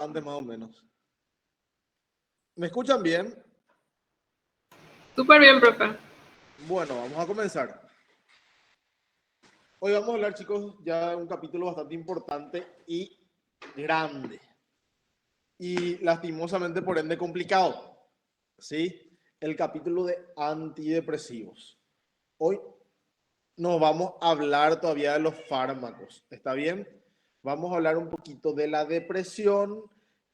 Antes más o menos. ¿Me escuchan bien? Súper bien, profe. Bueno, vamos a comenzar. Hoy vamos a hablar, chicos, ya de un capítulo bastante importante y grande. Y lastimosamente, por ende, complicado. ¿Sí? El capítulo de antidepresivos. Hoy nos vamos a hablar todavía de los fármacos. ¿Está bien? Vamos a hablar un poquito de la depresión,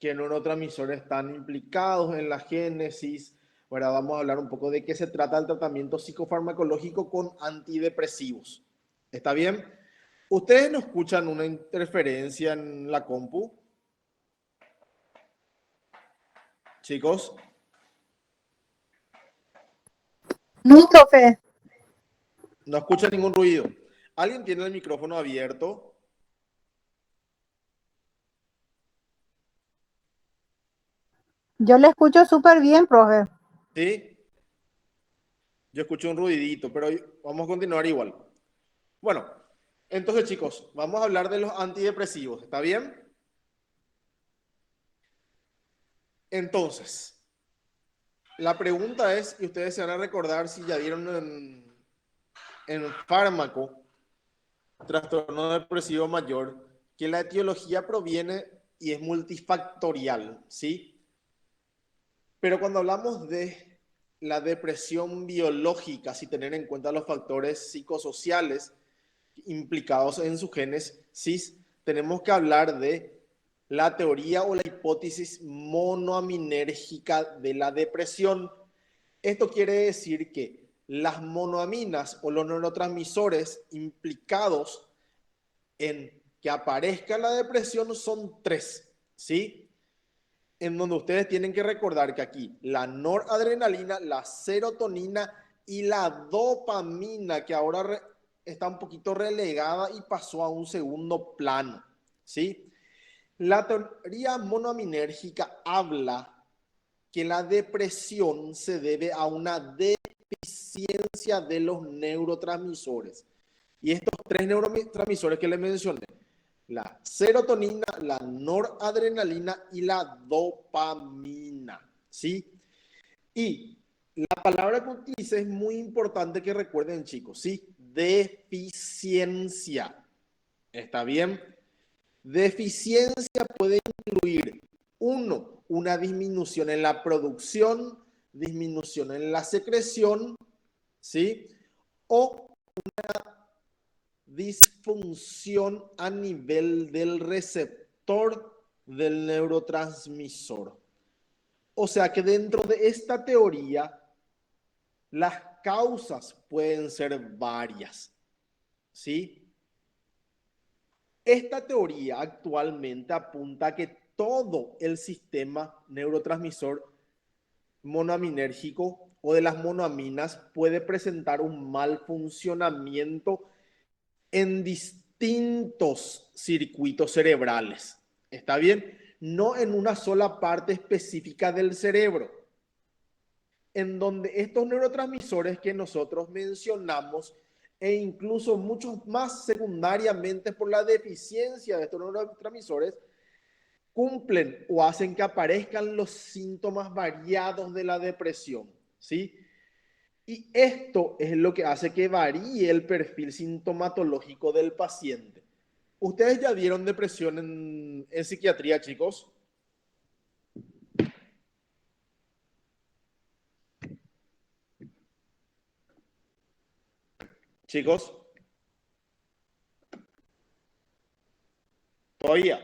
qué neurotransmisores están implicados en la génesis. Ahora vamos a hablar un poco de qué se trata el tratamiento psicofarmacológico con antidepresivos. ¿Está bien? ¿Ustedes no escuchan una interferencia en la compu? Chicos, No, profe. no escuchan ningún ruido. ¿Alguien tiene el micrófono abierto? Yo le escucho súper bien, profe. ¿Sí? Yo escucho un ruidito, pero vamos a continuar igual. Bueno, entonces chicos, vamos a hablar de los antidepresivos, ¿está bien? Entonces, la pregunta es, y ustedes se van a recordar si ya dieron en fármaco, trastorno depresivo mayor, que la etiología proviene y es multifactorial, ¿sí? Pero cuando hablamos de la depresión biológica, si tener en cuenta los factores psicosociales implicados en sus genes, sí, tenemos que hablar de la teoría o la hipótesis monoaminérgica de la depresión. Esto quiere decir que las monoaminas o los neurotransmisores implicados en que aparezca la depresión son tres, ¿sí? En donde ustedes tienen que recordar que aquí la noradrenalina, la serotonina y la dopamina, que ahora está un poquito relegada y pasó a un segundo plano, ¿sí? La teoría monoaminérgica habla que la depresión se debe a una deficiencia de los neurotransmisores. Y estos tres neurotransmisores que les mencioné, la serotonina, la noradrenalina y la dopamina, ¿sí? Y la palabra que utilice es muy importante que recuerden, chicos, ¿sí? Deficiencia. ¿Está bien? Deficiencia puede incluir, uno, una disminución en la producción, disminución en la secreción, ¿sí? O disfunción a nivel del receptor del neurotransmisor. O sea que dentro de esta teoría, las causas pueden ser varias, ¿sí? Esta teoría actualmente apunta a que todo el sistema neurotransmisor monoaminérgico o de las monoaminas puede presentar un mal funcionamiento en distintos circuitos cerebrales. ¿Está bien? No en una sola parte específica del cerebro, en donde estos neurotransmisores que nosotros mencionamos e incluso muchos más secundariamente por la deficiencia de estos neurotransmisores cumplen o hacen que aparezcan los síntomas variados de la depresión, ¿sí? Y esto es lo que hace que varíe el perfil sintomatológico del paciente. ¿Ustedes ya vieron depresión en psiquiatría, chicos? Chicos, todavía.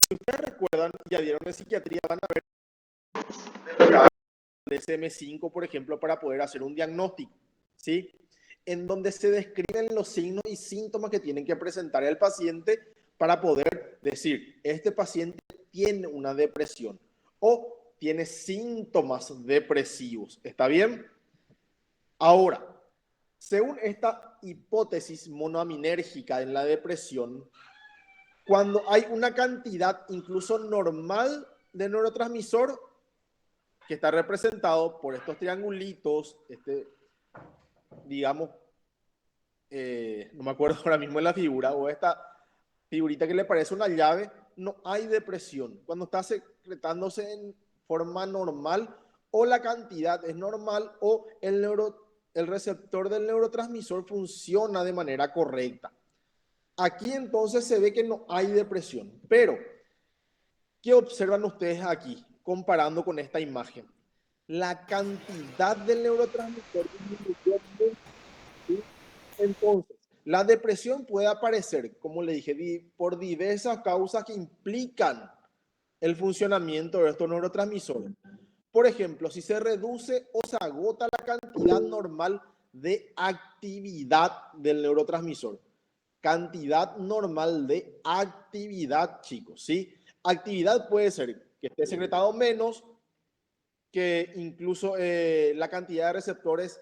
Si ustedes recuerdan, ya vieron en psiquiatría, van a ver el DSM-5, por ejemplo, para poder hacer un diagnóstico, ¿sí? En donde se describen los signos y síntomas que tienen que presentar el paciente para poder decir, este paciente tiene una depresión o tiene síntomas depresivos. ¿Está bien? Ahora, según esta hipótesis monoaminérgica en la depresión, cuando hay una cantidad incluso normal de neurotransmisor que está representado por estos triangulitos, digamos, no me acuerdo ahora mismo de la figura, o esta figurita que le parece una llave, no hay depresión. Cuando está secretándose en forma normal, o la cantidad es normal, o el receptor del neurotransmisor funciona de manera correcta. Aquí entonces se ve que no hay depresión. Pero, ¿qué observan ustedes aquí comparando con esta imagen? La cantidad del neurotransmisor disminuyó mucho, ¿sí? Entonces, la depresión puede aparecer, como le dije, por diversas causas que implican el funcionamiento de estos neurotransmisores. Por ejemplo, si se reduce o se agota la cantidad normal de actividad del neurotransmisor. Cantidad normal de actividad, chicos, ¿sí? Actividad puede ser que esté secretado menos, que incluso la cantidad de receptores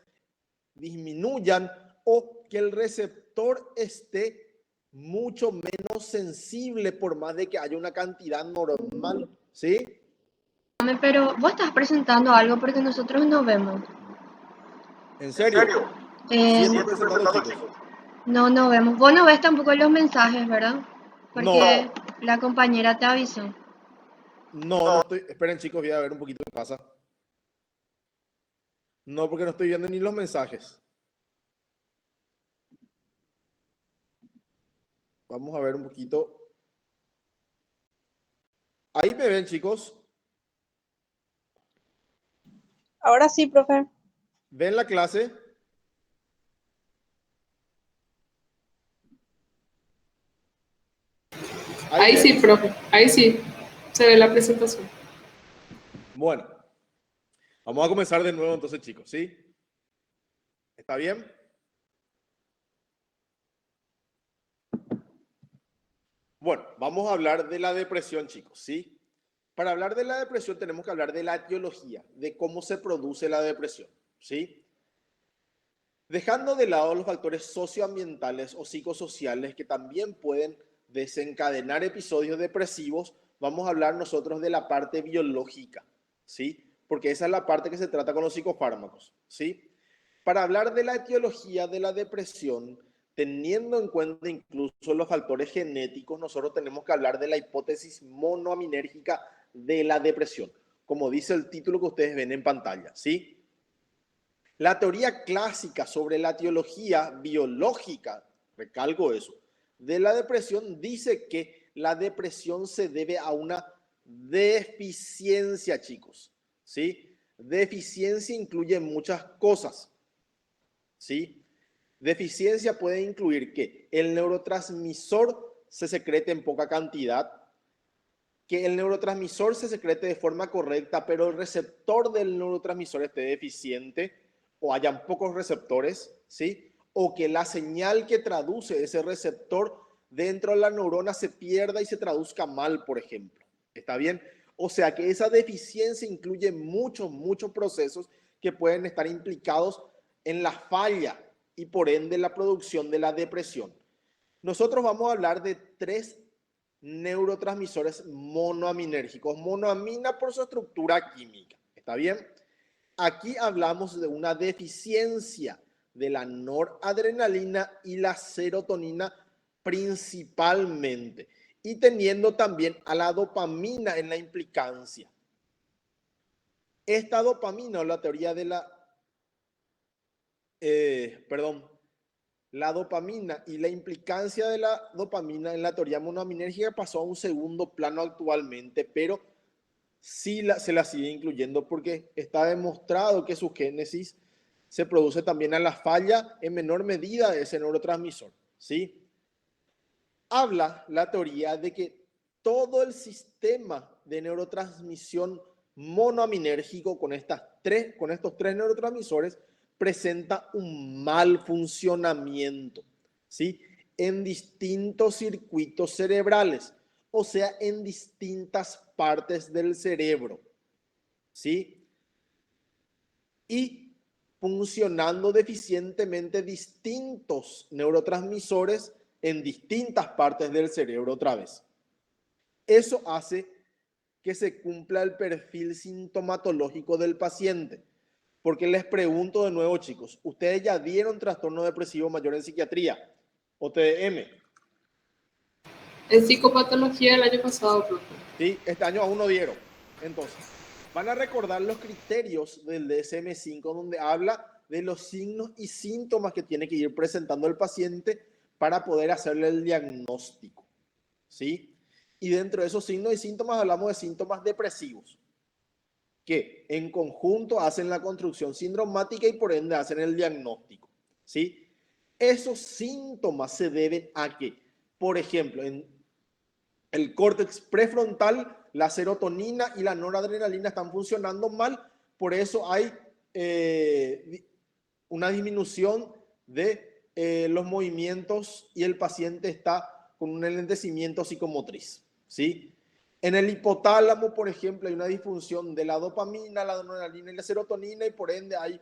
disminuyan o que el receptor esté mucho menos sensible por más de que haya una cantidad normal, ¿sí? Pero vos estás presentando algo porque nosotros no vemos. ¿En ¿En serio? serio? Sí, Eh, estoy presentando, chicos. no vemos. Vos no ves tampoco los mensajes, ¿verdad? Porque No, la compañera te avisó. no estoy. Esperen, chicos, voy a ver un poquito qué pasa. No, porque no estoy viendo ni los mensajes. Vamos a ver un poquito. Ahí me ven, chicos. Ahora sí, profe. ¿Ven la clase? Ahí sí, profe, ahí sí, se ve la presentación. Bueno, vamos a comenzar de nuevo entonces, chicos, ¿sí? ¿Está bien? Bueno, vamos a hablar de la depresión, chicos, ¿sí? Para hablar de la depresión tenemos que hablar de la etiología, de cómo se produce la depresión, ¿sí? Dejando de lado los factores socioambientales o psicosociales que también pueden desencadenar episodios depresivos, vamos a hablar nosotros de la parte biológica, ¿sí? Porque esa es la parte que se trata con los psicofármacos, ¿sí? Para hablar de la etiología de la depresión, teniendo en cuenta incluso los factores genéticos, nosotros tenemos que hablar de la hipótesis monoaminérgica de la depresión, como dice el título que ustedes ven en pantalla, ¿sí? La teoría clásica sobre la etiología biológica, recalco eso, de la depresión dice que la depresión se debe a una deficiencia, chicos, ¿sí? Deficiencia incluye muchas cosas, ¿sí? Deficiencia puede incluir que el neurotransmisor se secrete en poca cantidad, que el neurotransmisor se secrete de forma correcta, pero el receptor del neurotransmisor esté deficiente o hayan pocos receptores, ¿sí? O que la señal que traduce ese receptor dentro de la neurona se pierda y se traduzca mal, por ejemplo. ¿Está bien? O sea que esa deficiencia incluye muchos procesos que pueden estar implicados en la falla y por ende la producción de la depresión. Nosotros vamos a hablar de 3 neurotransmisores monoaminérgicos. Monoamina por su estructura química. ¿Está bien? Aquí hablamos de una deficiencia de la noradrenalina y la serotonina principalmente, y teniendo también a la dopamina en la implicancia. Esta dopamina, o la teoría de la dopamina y la implicancia de la dopamina en la teoría monoaminérgica pasó a un segundo plano actualmente, pero sí se la sigue incluyendo porque está demostrado que su génesis se produce también a la falla en menor medida de ese neurotransmisor, ¿sí? Habla la teoría de que todo el sistema de neurotransmisión monoaminérgico con estos 3 neurotransmisores presenta un mal funcionamiento, ¿sí? En distintos circuitos cerebrales, o sea, en distintas partes del cerebro, ¿sí? Y funcionando deficientemente distintos neurotransmisores en distintas partes del cerebro otra vez. Eso hace que se cumpla el perfil sintomatológico del paciente. Porque les pregunto de nuevo, chicos, ¿ustedes ya dieron trastorno depresivo mayor en psiquiatría o TDM? En psicopatología del año pasado, profe. ¿Sí? Este año aún no dieron. Entonces, van a recordar los criterios del DSM-5 donde habla de los signos y síntomas que tiene que ir presentando el paciente para poder hacerle el diagnóstico. ¿Sí? Y dentro de esos signos y síntomas hablamos de síntomas depresivos, que en conjunto hacen la construcción sindromática y por ende hacen el diagnóstico. ¿Sí? Esos síntomas se deben a que, por ejemplo, en el córtex prefrontal, la serotonina y la noradrenalina están funcionando mal, por eso hay una disminución de los movimientos y el paciente está con un enlentecimiento psicomotriz, ¿sí? En el hipotálamo, por ejemplo, hay una disfunción de la dopamina, la noradrenalina y la serotonina y por ende hay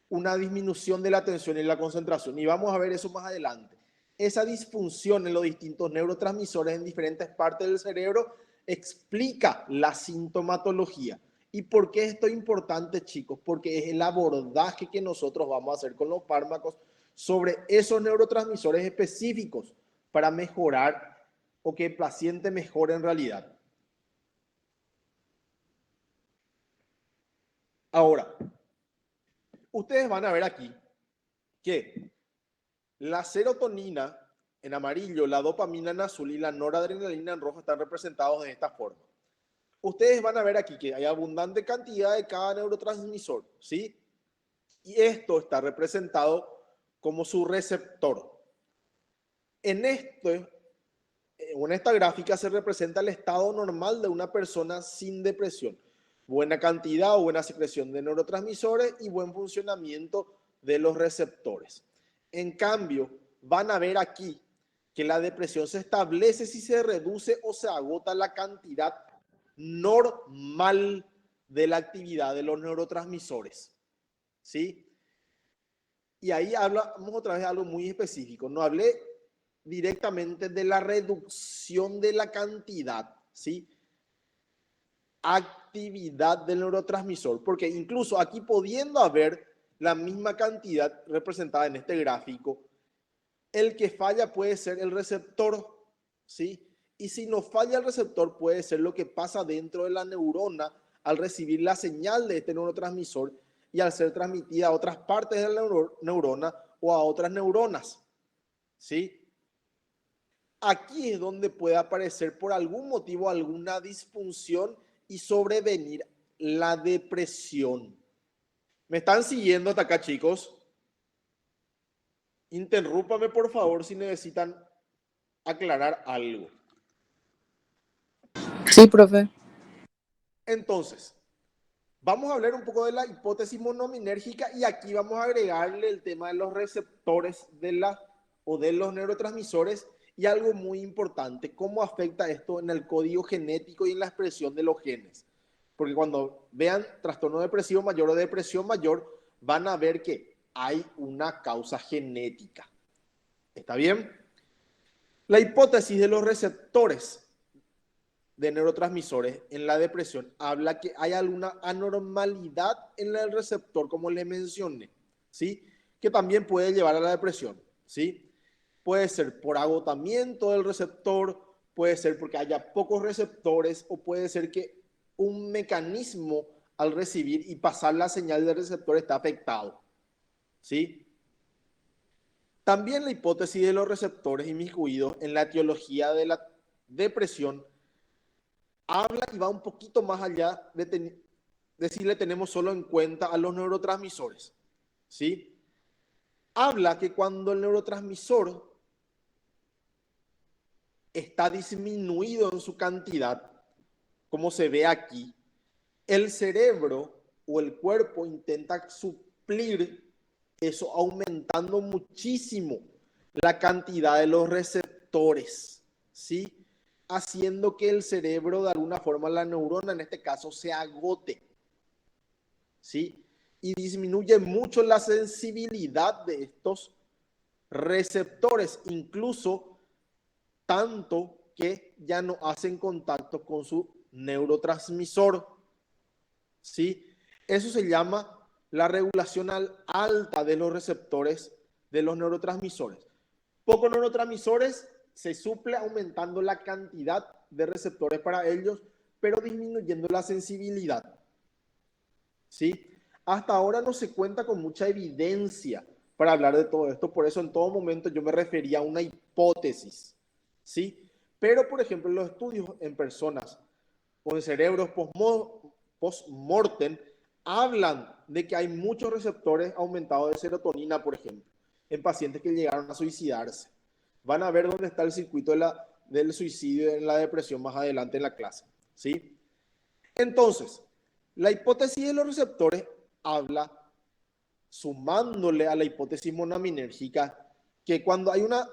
una disminución de la atención y la concentración. Y vamos a ver eso más adelante. Esa disfunción en los distintos neurotransmisores en diferentes partes del cerebro explica la sintomatología. ¿Y por qué esto es importante, chicos? Porque es el abordaje que nosotros vamos a hacer con los fármacos sobre esos neurotransmisores específicos para mejorar o que el paciente mejore en realidad. Ahora, ustedes van a ver aquí que la serotonina en amarillo, la dopamina en azul y la noradrenalina en rojo están representados de esta forma. Ustedes van a ver aquí que hay abundante cantidad de cada neurotransmisor, ¿sí? Y esto está representado como su receptor. En esta gráfica se representa el estado normal de una persona sin depresión. Buena cantidad o buena secreción de neurotransmisores y buen funcionamiento de los receptores. En cambio, van a ver aquí que la depresión se establece si se reduce o se agota la cantidad normal de la actividad de los neurotransmisores, ¿sí? Y ahí hablamos otra vez de algo muy específico. No hablé directamente de la reducción de la cantidad, ¿sí? Actividad del neurotransmisor, porque incluso aquí pudiendo haber la misma cantidad representada en este gráfico, el que falla puede ser el receptor, ¿sí? Y si no falla el receptor, puede ser lo que pasa dentro de la neurona al recibir la señal de este neurotransmisor y al ser transmitida a otras partes de la neurona o a otras neuronas, ¿sí? Aquí es donde puede aparecer por algún motivo alguna disfunción y sobrevenir la depresión. ¿Me están siguiendo hasta acá, chicos? Interrúpame, por favor, si necesitan aclarar algo. Sí, profe. Entonces, vamos a hablar un poco de la hipótesis monominérgica y aquí vamos a agregarle el tema de los receptores de los neurotransmisores y algo muy importante, cómo afecta esto en el código genético y en la expresión de los genes. Porque cuando vean trastorno depresivo mayor o depresión mayor, van a ver que hay una causa genética. ¿Está bien? La hipótesis de los receptores de neurotransmisores en la depresión habla que hay alguna anormalidad en el receptor, como le mencioné, ¿sí? Que también puede llevar a la depresión, ¿sí? Puede ser por agotamiento del receptor, puede ser porque haya pocos receptores o puede ser que un mecanismo al recibir y pasar la señal del receptor está afectado, ¿sí? También la hipótesis de los receptores inmiscuidos en la etiología de la depresión habla y va un poquito más allá de si le tenemos solo en cuenta a los neurotransmisores, ¿sí? Habla que cuando el neurotransmisor está disminuido en su cantidad, como se ve aquí, el cerebro o el cuerpo intenta suplir eso aumentando muchísimo la cantidad de los receptores, ¿sí? Haciendo que el cerebro, de alguna forma, la neurona en este caso, se agote, ¿sí? Y disminuye mucho la sensibilidad de estos receptores, incluso tanto que ya no hacen contacto con su neurotransmisor, ¿sí? Eso se llama la regulación alta de los receptores de los neurotransmisores. Pocos neurotransmisores se suple aumentando la cantidad de receptores para ellos, pero disminuyendo la sensibilidad. ¿Sí? Hasta ahora no se cuenta con mucha evidencia para hablar de todo esto, por eso en todo momento yo me refería a una hipótesis. ¿Sí? Pero, por ejemplo, los estudios en personas o en cerebros post-mortem hablan de que hay muchos receptores aumentados de serotonina, por ejemplo, en pacientes que llegaron a suicidarse. Van a ver dónde está el circuito del suicidio en la depresión más adelante en la clase. ¿Sí? Entonces, la hipótesis de los receptores habla, sumándole a la hipótesis monaminérgica, que cuando hay una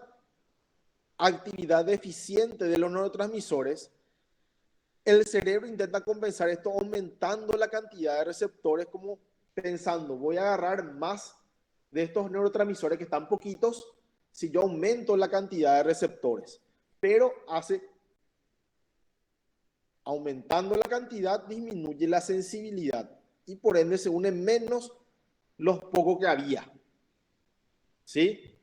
actividad deficiente de los neurotransmisores, el cerebro intenta compensar esto aumentando la cantidad de receptores, como pensando, voy a agarrar más de estos neurotransmisores que están poquitos si yo aumento la cantidad de receptores. Pero aumentando la cantidad, disminuye la sensibilidad y por ende se unen menos los pocos que había. ¿Sí?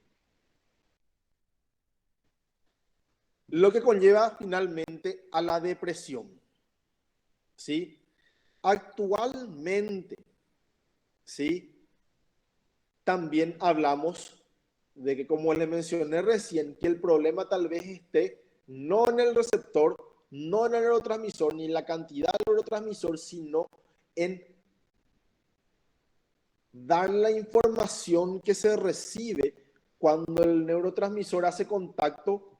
Lo que conlleva finalmente a la depresión. ¿Sí? Actualmente, ¿sí? También hablamos de que, como les mencioné recién, que el problema tal vez esté no en el receptor, no en el neurotransmisor, ni en la cantidad del neurotransmisor, sino en dar la información que se recibe cuando el neurotransmisor hace contacto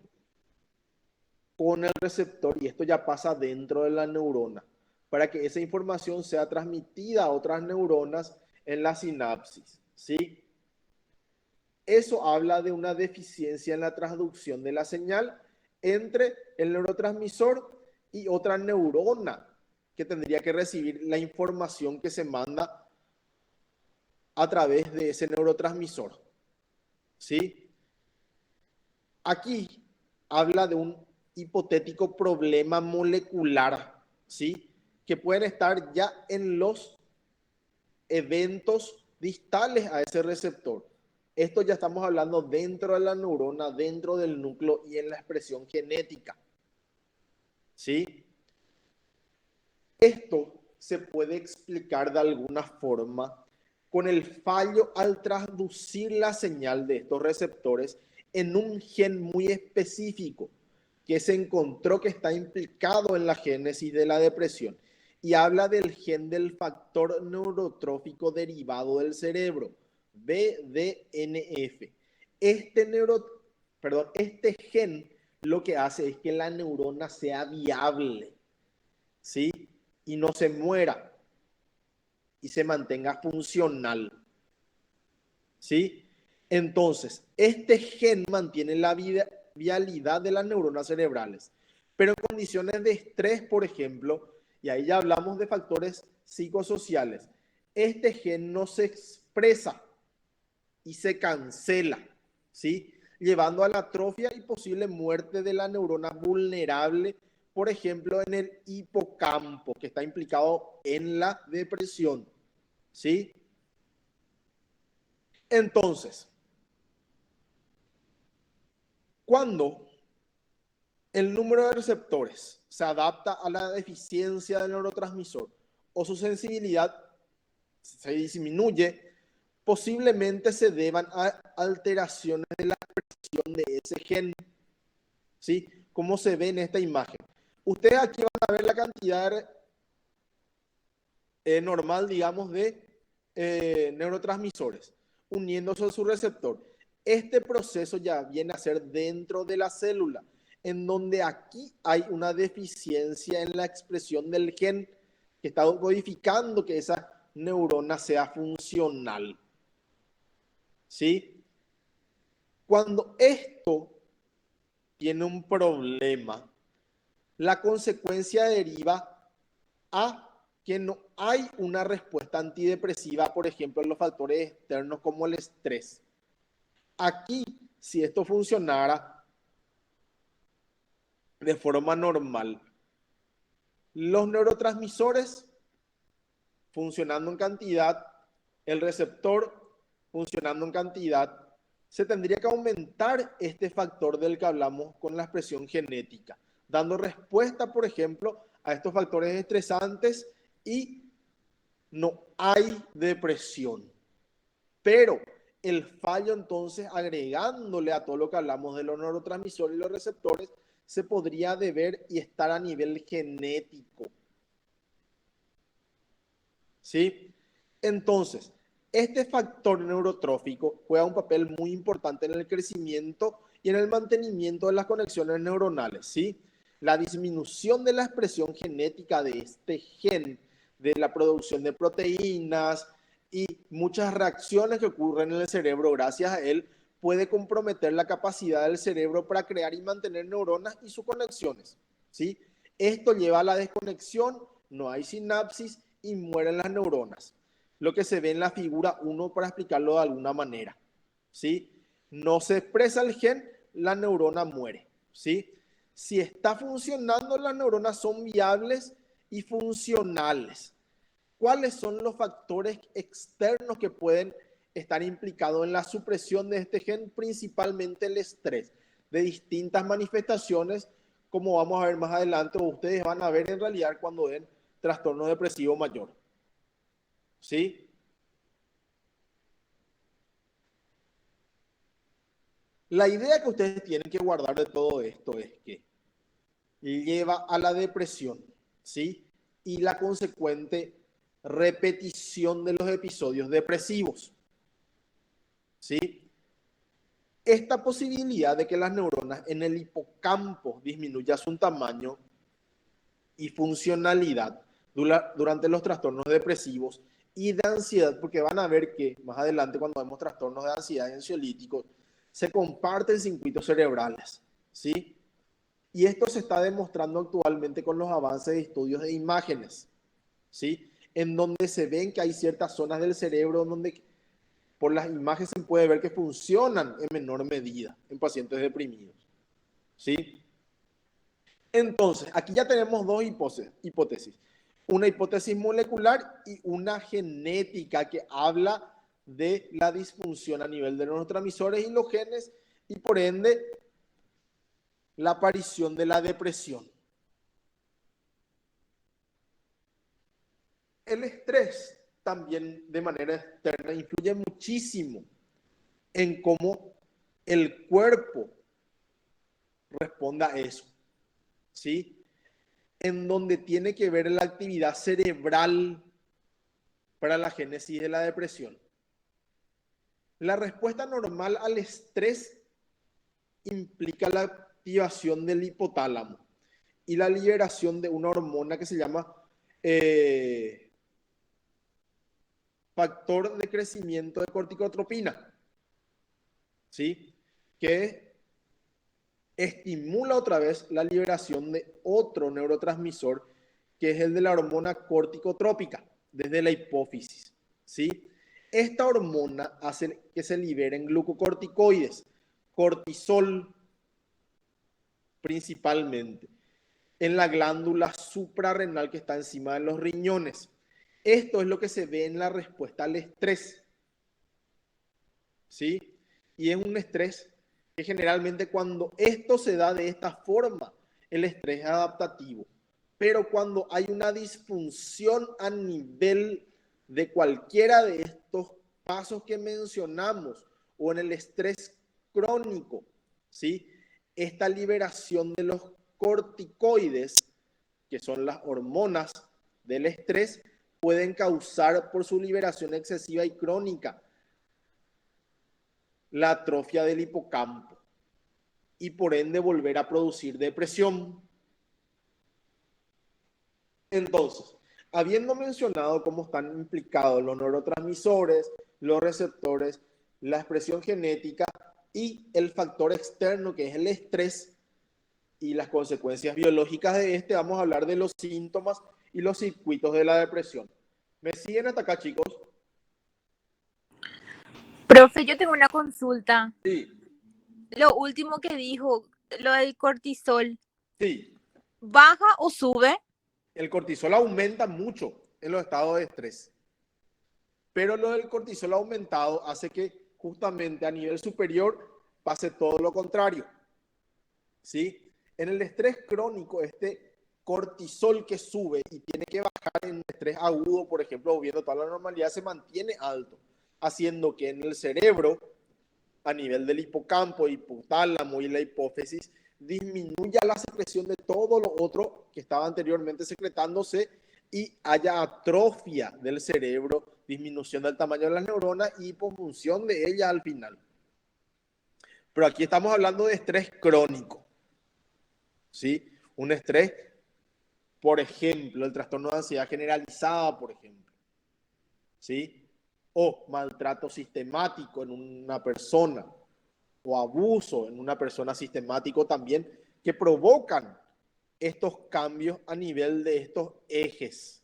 con el receptor, y esto ya pasa dentro de la neurona, para que esa información sea transmitida a otras neuronas en la sinapsis, ¿sí? Eso habla de una deficiencia en la transducción de la señal entre el neurotransmisor y otra neurona que tendría que recibir la información que se manda a través de ese neurotransmisor, ¿sí? Aquí habla de un hipotético problema molecular, ¿sí? Que pueden estar ya en los eventos distales a ese receptor. Esto ya estamos hablando dentro de la neurona, dentro del núcleo y en la expresión genética, ¿sí? Esto se puede explicar de alguna forma con el fallo al transducir la señal de estos receptores en un gen muy específico que se encontró que está implicado en la génesis de la depresión, y habla del gen del factor neurotrófico derivado del cerebro, BDNF. Este gen lo que hace es que la neurona sea viable, ¿sí? Y no se muera y se mantenga funcional, ¿sí? Entonces, este gen mantiene la vialidad de las neuronas cerebrales, pero en condiciones de estrés, por ejemplo, y ahí ya hablamos de factores psicosociales, este gen no se expresa y se cancela, ¿sí? Llevando a la atrofia y posible muerte de la neurona vulnerable, por ejemplo, en el hipocampo, que está implicado en la depresión, ¿sí? Entonces, cuando el número de receptores se adapta a la deficiencia del neurotransmisor o su sensibilidad se disminuye, posiblemente se deban a alteraciones de la expresión de ese gen, ¿sí? Como se ve en esta imagen. Ustedes aquí van a ver la cantidad normal, digamos, de neurotransmisores uniéndose a su receptor. Este proceso ya viene a ser dentro de la célula, en donde aquí hay una deficiencia en la expresión del gen que está codificando que esa neurona sea funcional, ¿sí? Cuando esto tiene un problema, la consecuencia deriva a que no hay una respuesta antidepresiva, por ejemplo, en los factores externos como el estrés. Aquí, si esto funcionara de forma normal, los neurotransmisores funcionando en cantidad, el receptor funcionando en cantidad, se tendría que aumentar este factor del que hablamos con la expresión genética, dando respuesta, por ejemplo, a estos factores estresantes y no hay depresión. Pero el fallo, entonces, agregándole a todo lo que hablamos de los neurotransmisores y los receptores, se podría deber y estar a nivel genético. ¿Sí? Entonces, este factor neurotrófico juega un papel muy importante en el crecimiento y en el mantenimiento de las conexiones neuronales, ¿sí? La disminución de la expresión genética de este gen, de la producción de proteínas y muchas reacciones que ocurren en el cerebro gracias a él, puede comprometer la capacidad del cerebro para crear y mantener neuronas y sus conexiones, ¿sí? Esto lleva a la desconexión, no hay sinapsis y mueren las neuronas. Lo que se ve en la figura 1 para explicarlo de alguna manera, ¿sí? No se expresa el gen, la neurona muere, ¿sí? Si está funcionando, las neuronas son viables y funcionales. ¿Cuáles son los factores externos que pueden estar implicados en la supresión de este gen? Principalmente el estrés, de distintas manifestaciones, como vamos a ver más adelante, o ustedes van a ver en realidad cuando den trastorno depresivo mayor. ¿Sí? La idea que ustedes tienen que guardar de todo esto es que lleva a la depresión, ¿sí? Y la consecuente repetición de los episodios depresivos, ¿sí? Esta posibilidad de que las neuronas en el hipocampo disminuya su tamaño y funcionalidad durante los trastornos depresivos y de ansiedad, porque van a ver que más adelante cuando vemos trastornos de ansiedad y ansiolíticos, se comparten circuitos cerebrales, ¿sí? Y esto se está demostrando actualmente con los avances de estudios de imágenes, ¿sí? En donde se ven que hay ciertas zonas del cerebro donde por las imágenes se puede ver que funcionan en menor medida en pacientes deprimidos, ¿sí? Entonces, aquí ya tenemos dos hipótesis. Una hipótesis molecular y una genética que habla de la disfunción a nivel de los neurotransmisores y los genes y por ende la aparición de la depresión. El estrés también de manera externa influye muchísimo en cómo el cuerpo responda a eso, ¿sí? En donde tiene que ver la actividad cerebral para la génesis de la depresión. La respuesta normal al estrés implica la activación del hipotálamo y la liberación de una hormona que se llama factor de crecimiento de corticotropina, ¿sí? Que estimula otra vez la liberación de otro neurotransmisor que es el de la hormona corticotrópica desde la hipófisis, ¿sí? Esta hormona hace que se liberen glucocorticoides, cortisol principalmente, en la glándula suprarrenal que está encima de los riñones. Esto es lo que se ve en la respuesta al estrés, ¿sí? Y es un estrés que generalmente cuando esto se da de esta forma, el estrés es adaptativo. Pero cuando hay una disfunción a nivel de cualquiera de estos pasos que mencionamos o en el estrés crónico, ¿sí? Esta liberación de los corticoides, que son las hormonas del estrés, pueden causar por su liberación excesiva y crónica la atrofia del hipocampo y por ende volver a producir depresión. Entonces, habiendo mencionado cómo están implicados los neurotransmisores, los receptores, la expresión genética y el factor externo que es el estrés y las consecuencias biológicas de este, vamos a hablar de los síntomas y los circuitos de la depresión. ¿Me siguen hasta acá, chicos? Profe, yo tengo una consulta. Sí. Lo último que dijo, lo del cortisol, Sí. ¿baja o sube? El cortisol aumenta mucho en los estados de estrés. Pero lo del cortisol aumentado hace que justamente a nivel superior pase todo lo contrario. ¿Sí? En el estrés crónico, este cortisol que sube y tiene que bajar en estrés agudo, por ejemplo, viendo toda la normalidad, se mantiene alto, haciendo que en el cerebro, a nivel del hipocampo, hipotálamo y la hipófisis, disminuya la secreción de todo lo otro que estaba anteriormente secretándose y haya atrofia del cerebro, disminución del tamaño de las neuronas y hipofunción de ellas al final. Pero aquí estamos hablando de estrés crónico, ¿sí? Un estrés, por ejemplo, el trastorno de ansiedad generalizada, por ejemplo, ¿sí? O maltrato sistemático en una persona, o abuso en una persona sistemático también, que provocan estos cambios a nivel de estos ejes,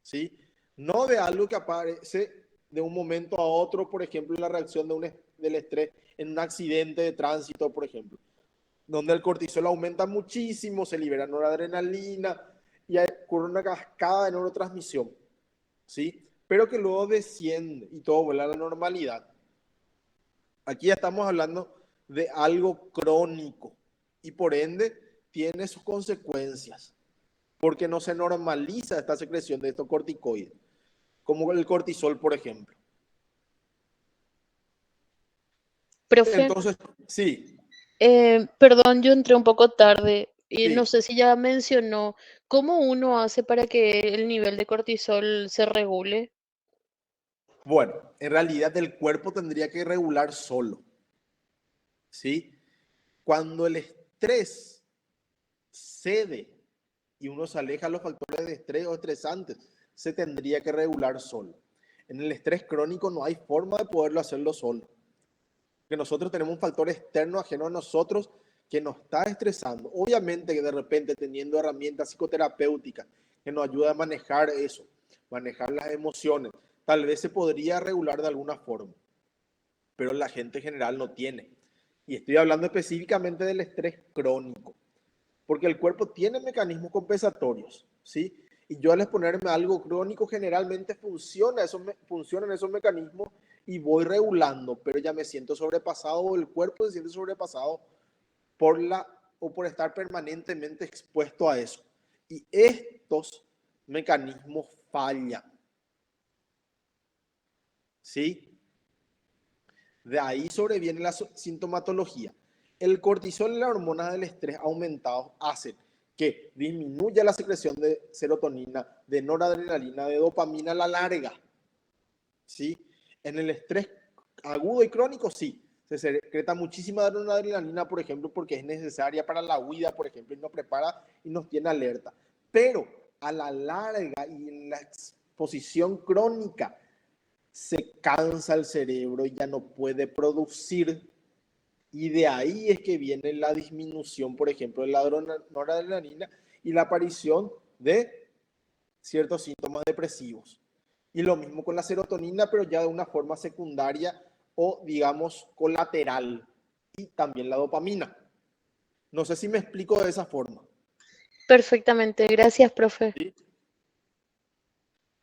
¿sí? No de algo que aparece de un momento a otro, por ejemplo, la reacción del estrés en un accidente de tránsito, por ejemplo, donde el cortisol aumenta muchísimo, se libera noradrenalina y ocurre una cascada de neurotransmisión, ¿sí? Pero que luego desciende y todo vuelve a la normalidad. Aquí ya estamos hablando de algo crónico y por ende tiene sus consecuencias, porque no se normaliza esta secreción de estos corticoides, como el cortisol, por ejemplo. Profe, Entonces, sí, perdón, yo entré un poco tarde y no sí. sé si ya mencionó cómo uno hace para que el nivel de cortisol se regule. Bueno, en realidad el cuerpo tendría que regular solo, ¿sí? Cuando el estrés cede y uno se aleja de los factores de estrés o estresantes, se tendría que regular solo. En el estrés crónico no hay forma de poderlo hacerlo solo. Que nosotros tenemos un factor externo ajeno a nosotros que nos está estresando. Obviamente que de repente teniendo herramientas psicoterapéuticas que nos ayuda a manejar eso, manejar las emociones, tal vez se podría regular de alguna forma, pero la gente en general no tiene. Y estoy hablando específicamente del estrés crónico, porque el cuerpo tiene mecanismos compensatorios, ¿sí? Y yo al exponerme a algo crónico generalmente funcionan esos mecanismos y voy regulando, pero ya me siento sobrepasado o el cuerpo se siente sobrepasado por estar permanentemente expuesto a eso. Y estos mecanismos fallan, ¿sí? De ahí sobreviene la sintomatología. El cortisol y las hormonas del estrés aumentados hacen que disminuya la secreción de serotonina, de noradrenalina, de dopamina a la larga, ¿sí? En el estrés agudo y crónico, sí, se secreta muchísima noradrenalina, por ejemplo, porque es necesaria para la huida, por ejemplo, y nos prepara y nos tiene alerta. Pero a la larga y en la exposición crónica, se cansa el cerebro y ya no puede producir. Y de ahí es que viene la disminución, por ejemplo, de la noradrenalina y la aparición de ciertos síntomas depresivos. Y lo mismo con la serotonina, pero ya de una forma secundaria o, digamos, colateral. Y también la dopamina. No sé si me explico de esa forma. Perfectamente, gracias, profe. ¿Sí?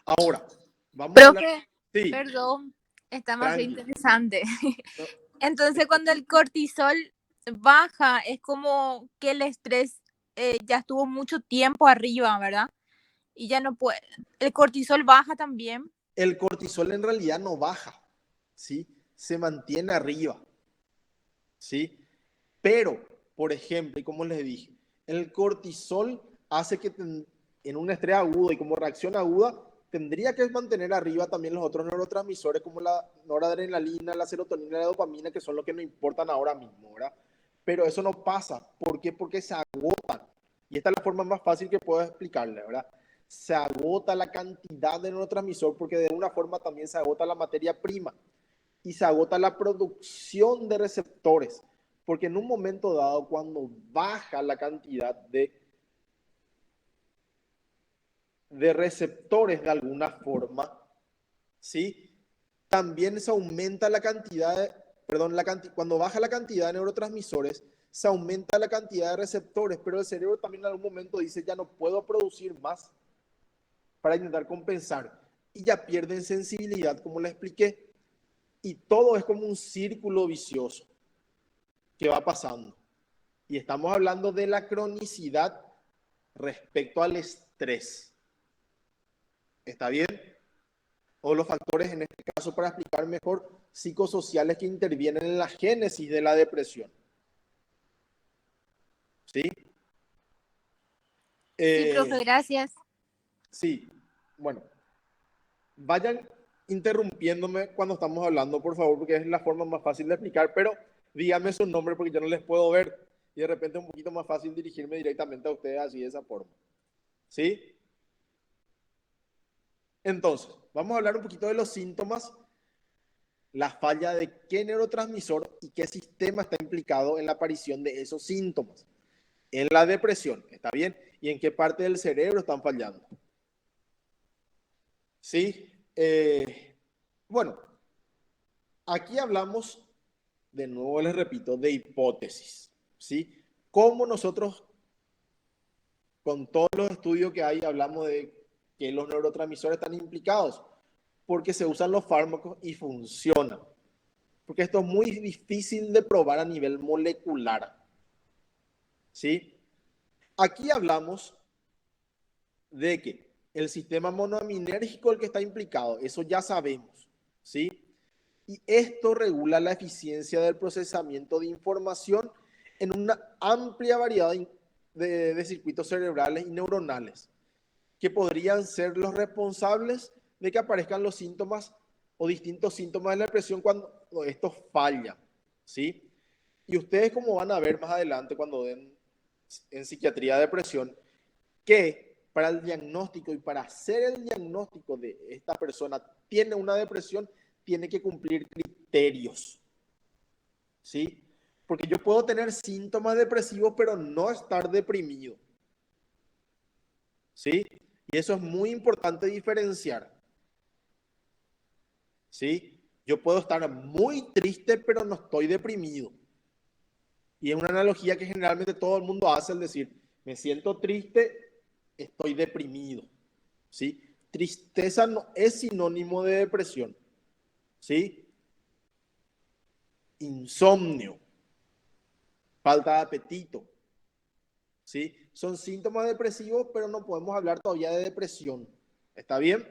Ahora, vamos a hablar. Profe, Sí, perdón, está más tranqui. interesante. No, Entonces, cuando el cortisol baja, es como que el estrés ya estuvo mucho tiempo arriba, ¿verdad? Y ya no puede. El cortisol baja también. el cortisol en realidad no baja, ¿sí? Se mantiene arriba, ¿sí? Pero, por ejemplo, y como les dije, el cortisol hace que en un estrés agudo y como reacción aguda, tendría que mantener arriba también los otros neurotransmisores como la noradrenalina, la serotonina y la dopamina, que son los que nos importan ahora mismo, ¿verdad? Pero eso no pasa. ¿Por qué? Porque se agotan. Y esta es la forma más fácil que puedo explicarle, ¿verdad? Se agota la cantidad de neurotransmisor porque de una forma también se agota la materia prima y se agota la producción de receptores. Porque en un momento dado, cuando baja la cantidad de receptores de alguna forma, ¿sí? También se aumenta la cantidad, cuando baja la cantidad de neurotransmisores, se aumenta la cantidad de receptores, pero el cerebro también en algún momento dice, ya no puedo producir más para intentar compensar. Y ya pierden sensibilidad, como les expliqué. Y todo es como un círculo vicioso que va pasando. Y estamos hablando de la cronicidad respecto al estrés. ¿Está bien? O los factores, en este caso, para explicar mejor, psicosociales que intervienen en la génesis de la depresión. ¿Sí? Sí, profe, gracias. Sí, bueno. Vayan interrumpiéndome cuando estamos hablando, por favor, porque es la forma más fácil de explicar, pero díganme su nombre porque yo no les puedo ver y de repente es un poquito más fácil dirigirme directamente a ustedes así de esa forma. ¿Sí? Entonces, vamos a hablar un poquito de los síntomas, la falla de qué neurotransmisor y qué sistema está implicado en la aparición de esos síntomas. En la depresión, ¿está bien? Y en qué parte del cerebro están fallando. ¿Sí? Bueno, aquí hablamos, de nuevo les repito, de hipótesis. ¿Sí? Cómo nosotros, con todos los estudios que hay, hablamos de que los neurotransmisores están implicados, porque se usan los fármacos y funcionan. Porque esto es muy difícil de probar a nivel molecular. ¿Sí? Aquí hablamos de que el sistema monoaminérgico es el que está implicado, eso ya sabemos, ¿sí? Y esto regula la eficiencia del procesamiento de información en una amplia variedad de circuitos cerebrales y neuronales, que podrían ser los responsables de que aparezcan los síntomas o distintos síntomas de la depresión cuando estos fallan, ¿sí? Y ustedes, como van a ver más adelante cuando den en psiquiatría de depresión, que para el diagnóstico y para hacer el diagnóstico de esta persona tiene una depresión, tiene que cumplir criterios, ¿sí? Porque yo puedo tener síntomas depresivos, pero no estar deprimido, ¿sí? Y eso es muy importante diferenciar, ¿sí? Yo puedo estar muy triste, pero no estoy deprimido. Y es una analogía que generalmente todo el mundo hace, al decir, me siento triste, estoy deprimido, ¿sí? Tristeza no es sinónimo de depresión, ¿sí? Insomnio, falta de apetito, ¿sí? Son síntomas depresivos, pero no podemos hablar todavía de depresión, ¿está bien?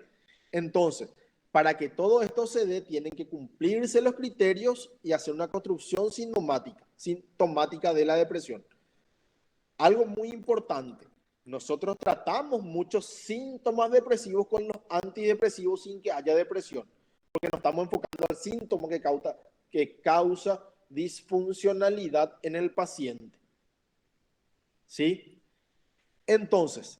Entonces, para que todo esto se dé, tienen que cumplirse los criterios y hacer una construcción sintomática de la depresión. Algo muy importante, nosotros tratamos muchos síntomas depresivos con los antidepresivos sin que haya depresión, porque nos estamos enfocando al síntoma que causa disfuncionalidad en el paciente. ¿Sí? Entonces,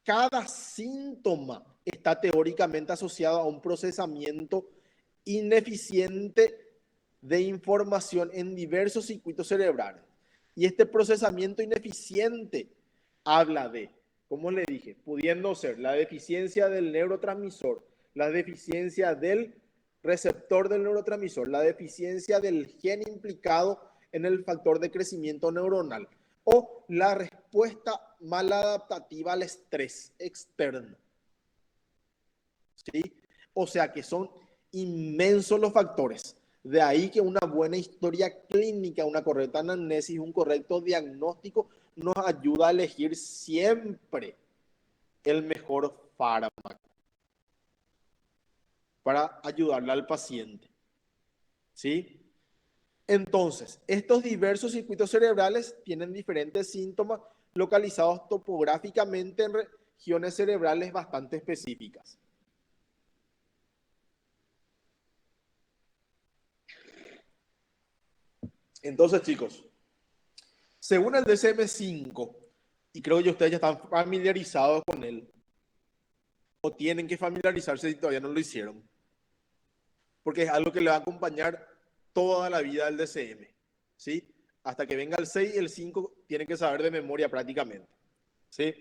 cada síntoma está teóricamente asociado a un procesamiento ineficiente de información en diversos circuitos cerebrales. Y este procesamiento ineficiente habla de, como le dije, pudiendo ser la deficiencia del neurotransmisor, la deficiencia del receptor del neurotransmisor, la deficiencia del gen implicado en el factor de crecimiento neuronal o la respuesta maladaptativa al estrés externo. ¿Sí? O sea que son inmensos los factores. De ahí que una buena historia clínica, una correcta anamnesis, un correcto diagnóstico nos ayuda a elegir siempre el mejor fármaco para ayudarle al paciente. ¿Sí? Entonces, estos diversos circuitos cerebrales tienen diferentes síntomas localizados topográficamente en regiones cerebrales bastante específicas. Entonces, chicos, según el DSM-5, y creo que ustedes ya están familiarizados con él, o tienen que familiarizarse si todavía no lo hicieron, porque es algo que le va a acompañar toda la vida del DSM, ¿sí? Hasta que venga el 6 y el 5 tienen que saber de memoria prácticamente, ¿sí?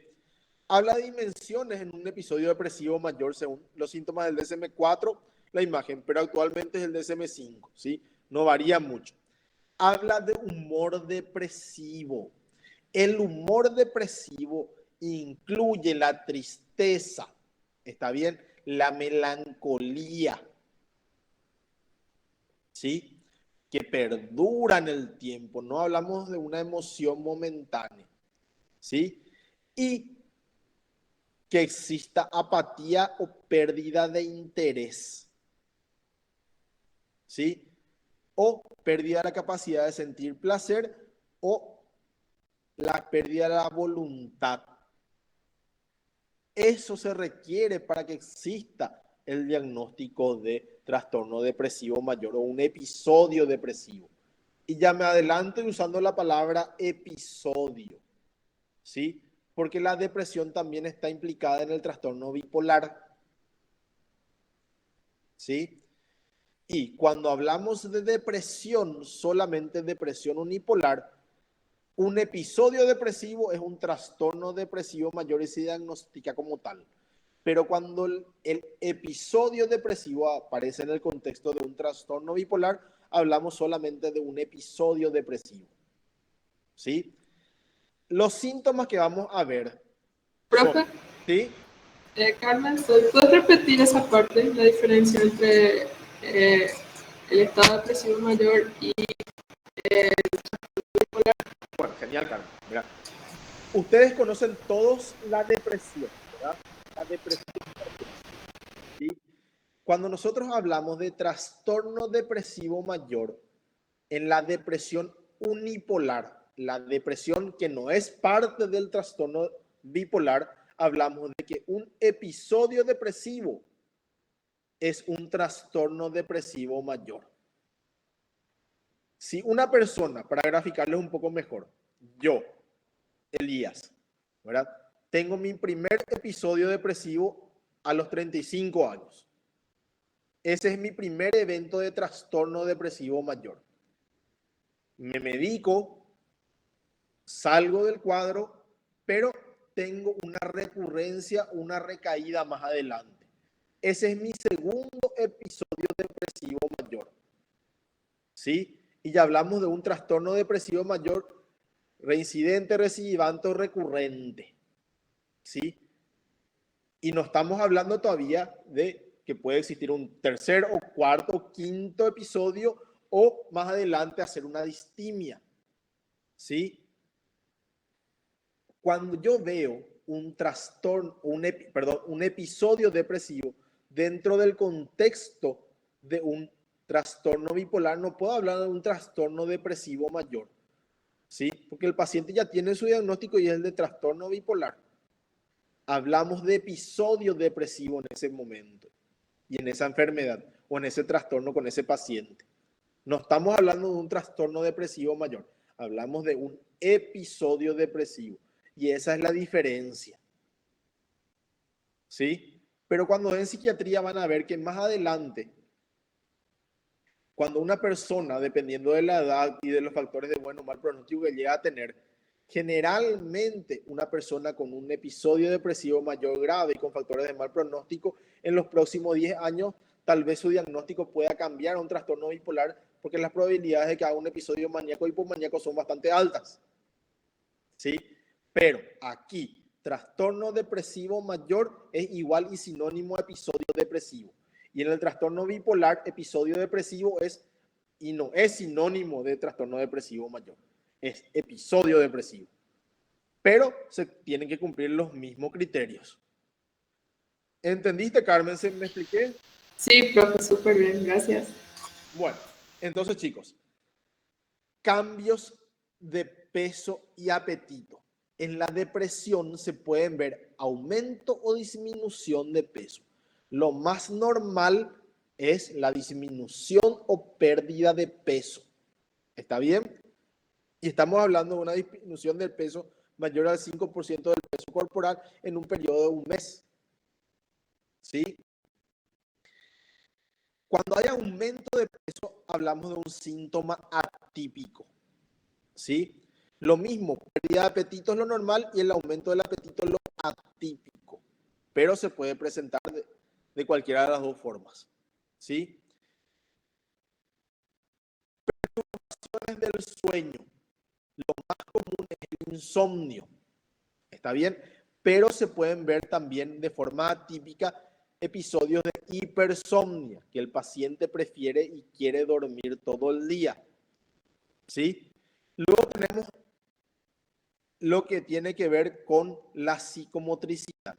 Habla de dimensiones en un episodio depresivo mayor según los síntomas del DSM-4, la imagen, pero actualmente es el DSM-5, ¿sí? No varía mucho. Habla de humor depresivo. El humor depresivo incluye la tristeza, ¿está bien? La melancolía, ¿sí? Que perdura en el tiempo. No hablamos de una emoción momentánea, ¿sí? Y que exista apatía o pérdida de interés, ¿sí? O pérdida de la capacidad de sentir placer o la pérdida de la voluntad. Eso se requiere para que exista el diagnóstico de trastorno depresivo mayor o un episodio depresivo. Y ya me adelanto usando la palabra episodio, ¿sí? Porque la depresión también está implicada en el trastorno bipolar, ¿sí? Y cuando hablamos de depresión, solamente depresión unipolar, un episodio depresivo es un trastorno depresivo mayor y se diagnostica como tal. Pero cuando el episodio depresivo aparece en el contexto de un trastorno bipolar, hablamos solamente de un episodio depresivo, ¿sí? Los síntomas que vamos a ver son, Profe, ¿sí? Carmen, ¿puedes repetir esa parte, la diferencia entre el estado depresivo mayor y Bueno, genial, Carmen. Mira, ustedes conocen todos la depresión, ¿verdad? La depresión, ¿sí? Cuando nosotros hablamos de trastorno depresivo mayor, en la depresión unipolar, la depresión que no es parte del trastorno bipolar, hablamos de que un episodio depresivo es un trastorno depresivo mayor. Si una persona, para graficarles un poco mejor, yo, Elías, ¿verdad? Tengo mi primer episodio depresivo a los 35 años. Ese es mi primer evento de trastorno depresivo mayor. Me medico, salgo del cuadro, pero tengo una recurrencia, una recaída más adelante. Ese es mi segundo episodio depresivo mayor, ¿sí? Y ya hablamos de un trastorno depresivo mayor reincidente, recidivante o recurrente, ¿sí? Y no estamos hablando todavía de que puede existir un tercer o cuarto o quinto episodio o más adelante hacer una distimia, ¿sí? Cuando yo veo un trastorno, un episodio depresivo dentro del contexto de un trastorno bipolar, no puedo hablar de un trastorno depresivo mayor, ¿sí? Porque el paciente ya tiene su diagnóstico y es el de trastorno bipolar. Hablamos de episodio depresivo en ese momento y en esa enfermedad o en ese trastorno con ese paciente. No estamos hablando de un trastorno depresivo mayor, hablamos de un episodio depresivo y esa es la diferencia, ¿sí? Pero cuando en psiquiatría van a ver que más adelante, cuando una persona, dependiendo de la edad y de los factores de buen o mal pronóstico que llega a tener, generalmente una persona con un episodio depresivo mayor grave y con factores de mal pronóstico, en los próximos 10 años, tal vez su diagnóstico pueda cambiar a un trastorno bipolar porque las probabilidades de que haga un episodio maníaco o hipomaníaco son bastante altas, ¿sí? Pero aquí, trastorno depresivo mayor es igual y sinónimo a episodio depresivo. Y en el trastorno bipolar, episodio depresivo es y no es sinónimo de trastorno depresivo mayor. Es episodio depresivo. Pero se tienen que cumplir los mismos criterios. ¿Entendiste, Carmen? ¿Se me expliqué? Sí, profe, súper bien, gracias. Bueno, entonces, chicos, cambios de peso y apetito. En la depresión se pueden ver aumento o disminución de peso. Lo más normal es la disminución o pérdida de peso. ¿Está bien? Y estamos hablando de una disminución del peso mayor al 5% del peso corporal en un periodo de un mes, ¿sí? Cuando hay aumento de peso, hablamos de un síntoma atípico, ¿sí? Lo mismo, pérdida de apetito es lo normal y el aumento del apetito es lo atípico, pero se puede presentar de cualquiera de las dos formas, ¿sí? Perturbaciones del sueño, lo más común es el insomnio, ¿está bien? Pero se pueden ver también de forma atípica episodios de hipersomnia, que el paciente prefiere y quiere dormir todo el día, ¿sí? Luego tenemos lo que tiene que ver con la psicomotricidad.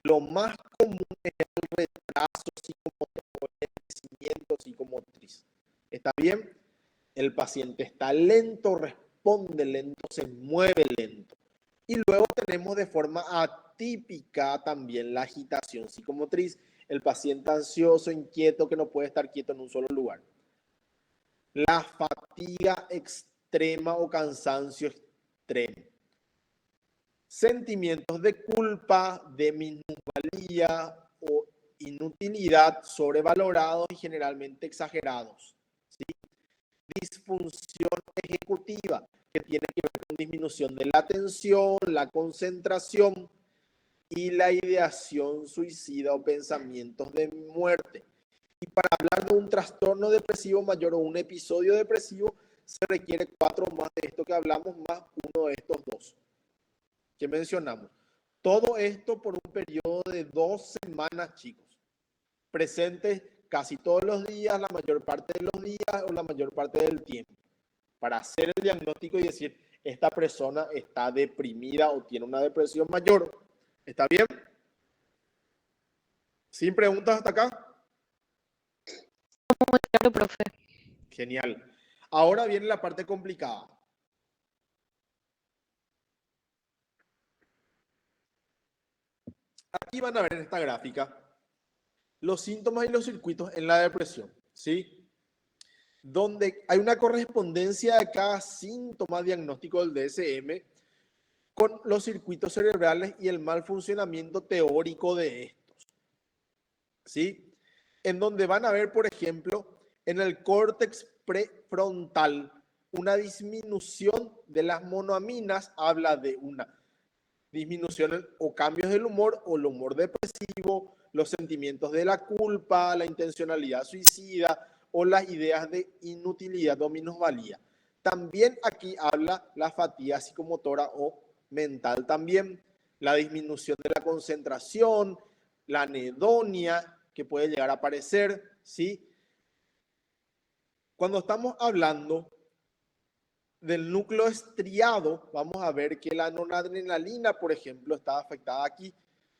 Lo más común es el retraso psicomotor, el envejecimiento psicomotriz. ¿Está bien? El paciente está lento, responde lento, se mueve lento. Y luego tenemos de forma atípica también la agitación psicomotriz. El paciente ansioso, inquieto, que no puede estar quieto en un solo lugar. La fatiga extrema o cansancio extremo. Sentimientos de culpa, de minusvalía o inutilidad sobrevalorados y generalmente exagerados. ¿Sí? Disfunción ejecutiva, que tiene que ver con disminución de la atención, la concentración y la ideación suicida o pensamientos de muerte. Y para hablar de un trastorno depresivo mayor o un episodio depresivo, se requiere 4 más de esto que hablamos, más uno de estos 2 que mencionamos. Todo esto por un periodo de 2 semanas, chicos. Presentes casi todos los días, la mayor parte de los días o la mayor parte del tiempo. Para hacer el diagnóstico y decir, esta persona está deprimida o tiene una depresión mayor. ¿Está bien? ¿Sin preguntas hasta acá? Muy claro, profe. Genial. Ahora viene la parte complicada. Aquí van a ver en esta gráfica los síntomas y los circuitos en la depresión, ¿sí? Donde hay una correspondencia de cada síntoma diagnóstico del DSM con los circuitos cerebrales y el mal funcionamiento teórico de estos, ¿sí? En donde van a ver, por ejemplo, en el córtex prefrontal, una disminución de las monoaminas, habla de una disminución o cambios del humor o el humor depresivo, los sentimientos de la culpa, la intencionalidad suicida o las ideas de inutilidad o minusvalía. También aquí habla la fatiga psicomotora o mental también, la disminución de la concentración, la anedonia que puede llegar a aparecer, ¿sí? Cuando estamos hablando del núcleo estriado, vamos a ver que la noradrenalina, por ejemplo, está afectada aquí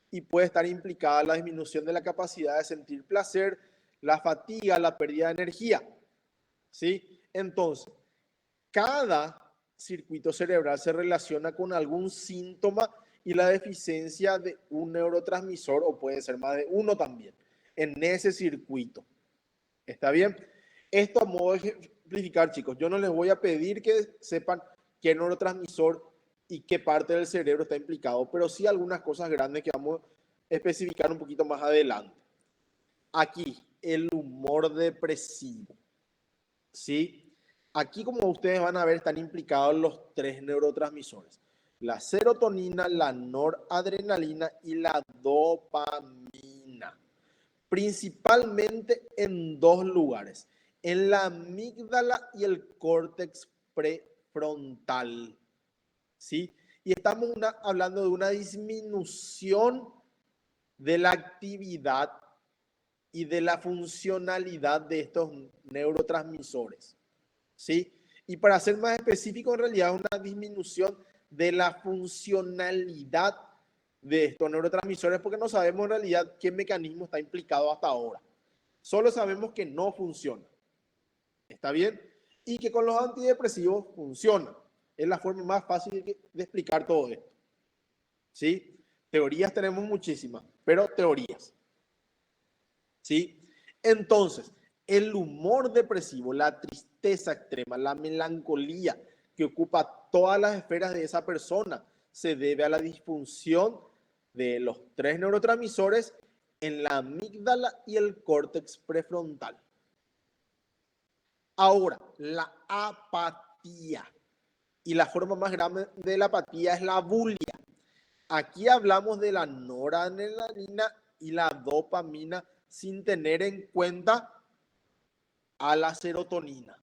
y puede estar implicada en la disminución de la capacidad de sentir placer, la fatiga, la pérdida de energía, ¿sí? Entonces, cada circuito cerebral se relaciona con algún síntoma y la deficiencia de un neurotransmisor, o puede ser más de uno también, en ese circuito. ¿Está bien? Esto a modo de ejemplificar, chicos. Yo no les voy a pedir que sepan qué neurotransmisor y qué parte del cerebro está implicado, pero sí algunas cosas grandes que vamos a especificar un poquito más adelante. Aquí, el humor depresivo. ¿Sí? Aquí, como ustedes van a ver, están implicados los 3 neurotransmisores. La serotonina, la noradrenalina y la dopamina. Principalmente en 2 lugares, en la amígdala y el córtex prefrontal, ¿sí? Y estamos hablando de una disminución de la actividad y de la funcionalidad de estos neurotransmisores, ¿sí? Y para ser más específico, en realidad es una disminución de la funcionalidad de estos neurotransmisores porque no sabemos en realidad qué mecanismo está implicado hasta ahora. Solo sabemos que no funciona. ¿Está bien? Y que con los antidepresivos funciona. Es la forma más fácil de explicar todo esto. ¿Sí? Teorías tenemos muchísimas, pero teorías. ¿Sí? Entonces, el humor depresivo, la tristeza extrema, la melancolía que ocupa todas las esferas de esa persona, se debe a la disfunción de los 3 neurotransmisores en la amígdala y el córtex prefrontal. Ahora, la apatía. Y la forma más grande de la apatía es la bulia. Aquí hablamos de la noradrenalina y la dopamina sin tener en cuenta a la serotonina.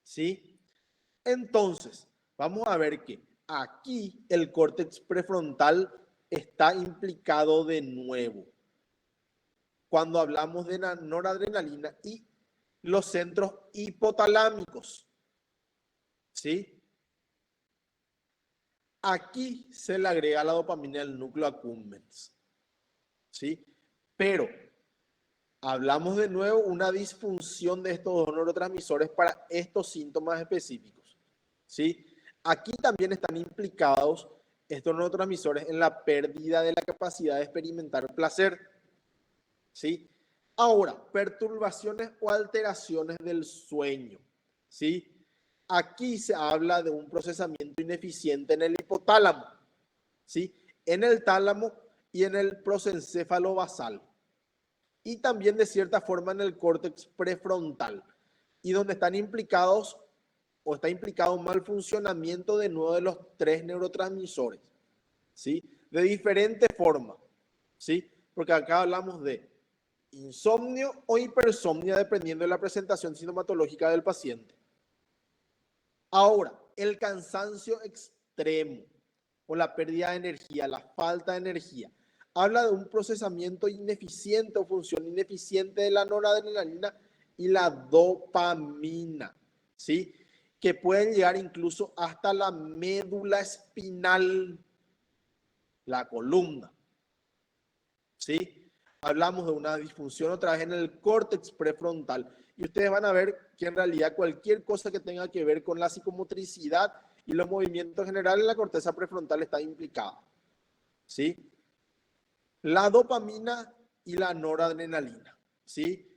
¿Sí? Entonces, vamos a ver que aquí el córtex prefrontal está implicado de nuevo cuando hablamos de la noradrenalina y los centros hipotalámicos, ¿sí? Aquí se le agrega la dopamina al núcleo accumbens, ¿sí? Pero hablamos de nuevo una disfunción de estos dos neurotransmisores para estos síntomas específicos, ¿sí? Aquí también están implicados estos neurotransmisores en la pérdida de la capacidad de experimentar placer, ¿sí? Ahora, perturbaciones o alteraciones del sueño, ¿sí? Aquí se habla de un procesamiento ineficiente en el hipotálamo, ¿sí? En el tálamo y en el prosencéfalo basal. Y también de cierta forma en el córtex prefrontal. Y donde están implicados o está implicado un mal funcionamiento de nuevo de los tres neurotransmisores, ¿sí? De diferente forma, ¿sí? Porque acá hablamos de insomnio o hipersomnia dependiendo de la presentación sintomatológica del paciente. Ahora, el cansancio extremo o la pérdida de energía, la falta de energía, habla de un procesamiento ineficiente o función ineficiente de la noradrenalina y la dopamina, ¿sí? Que pueden llegar incluso hasta la médula espinal, la columna, ¿sí? Hablamos de una disfunción otra vez en el córtex prefrontal y ustedes van a ver que en realidad cualquier cosa que tenga que ver con la psicomotricidad y los movimientos generales en la corteza prefrontal está implicada, ¿sí? La dopamina y la noradrenalina, ¿sí?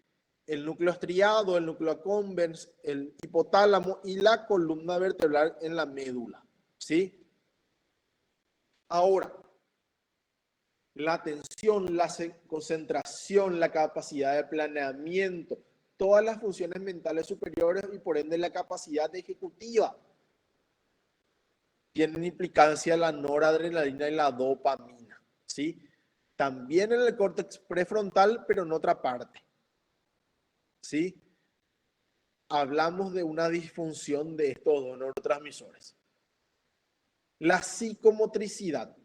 El núcleo estriado, el núcleo accumbens, el hipotálamo y la columna vertebral en la médula, ¿sí? Ahora, la atención, la concentración, la capacidad de planeamiento, todas las funciones mentales superiores y por ende la capacidad ejecutiva tienen implicancia la noradrenalina y la dopamina, ¿sí? También en el córtex prefrontal, pero en otra parte, ¿sí? Hablamos de una disfunción de estos dos neurotransmisores. La psicomotricidad,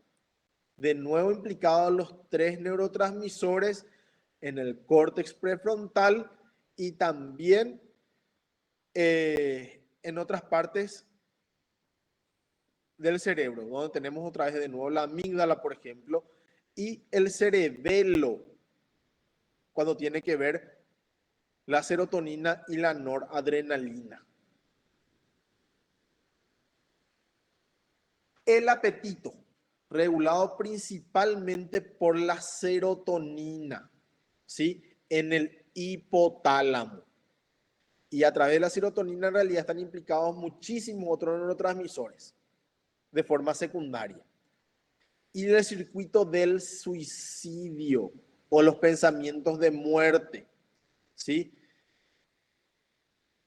de nuevo implicados los tres neurotransmisores en el córtex prefrontal y también en otras partes del cerebro, donde tenemos otra vez de nuevo la amígdala, por ejemplo, y el cerebelo, cuando tiene que ver la serotonina y la noradrenalina. El apetito, regulado principalmente por la serotonina, ¿sí? En el hipotálamo. Y a través de la serotonina en realidad están implicados muchísimos otros neurotransmisores de forma secundaria. Y el circuito del suicidio o los pensamientos de muerte, ¿sí?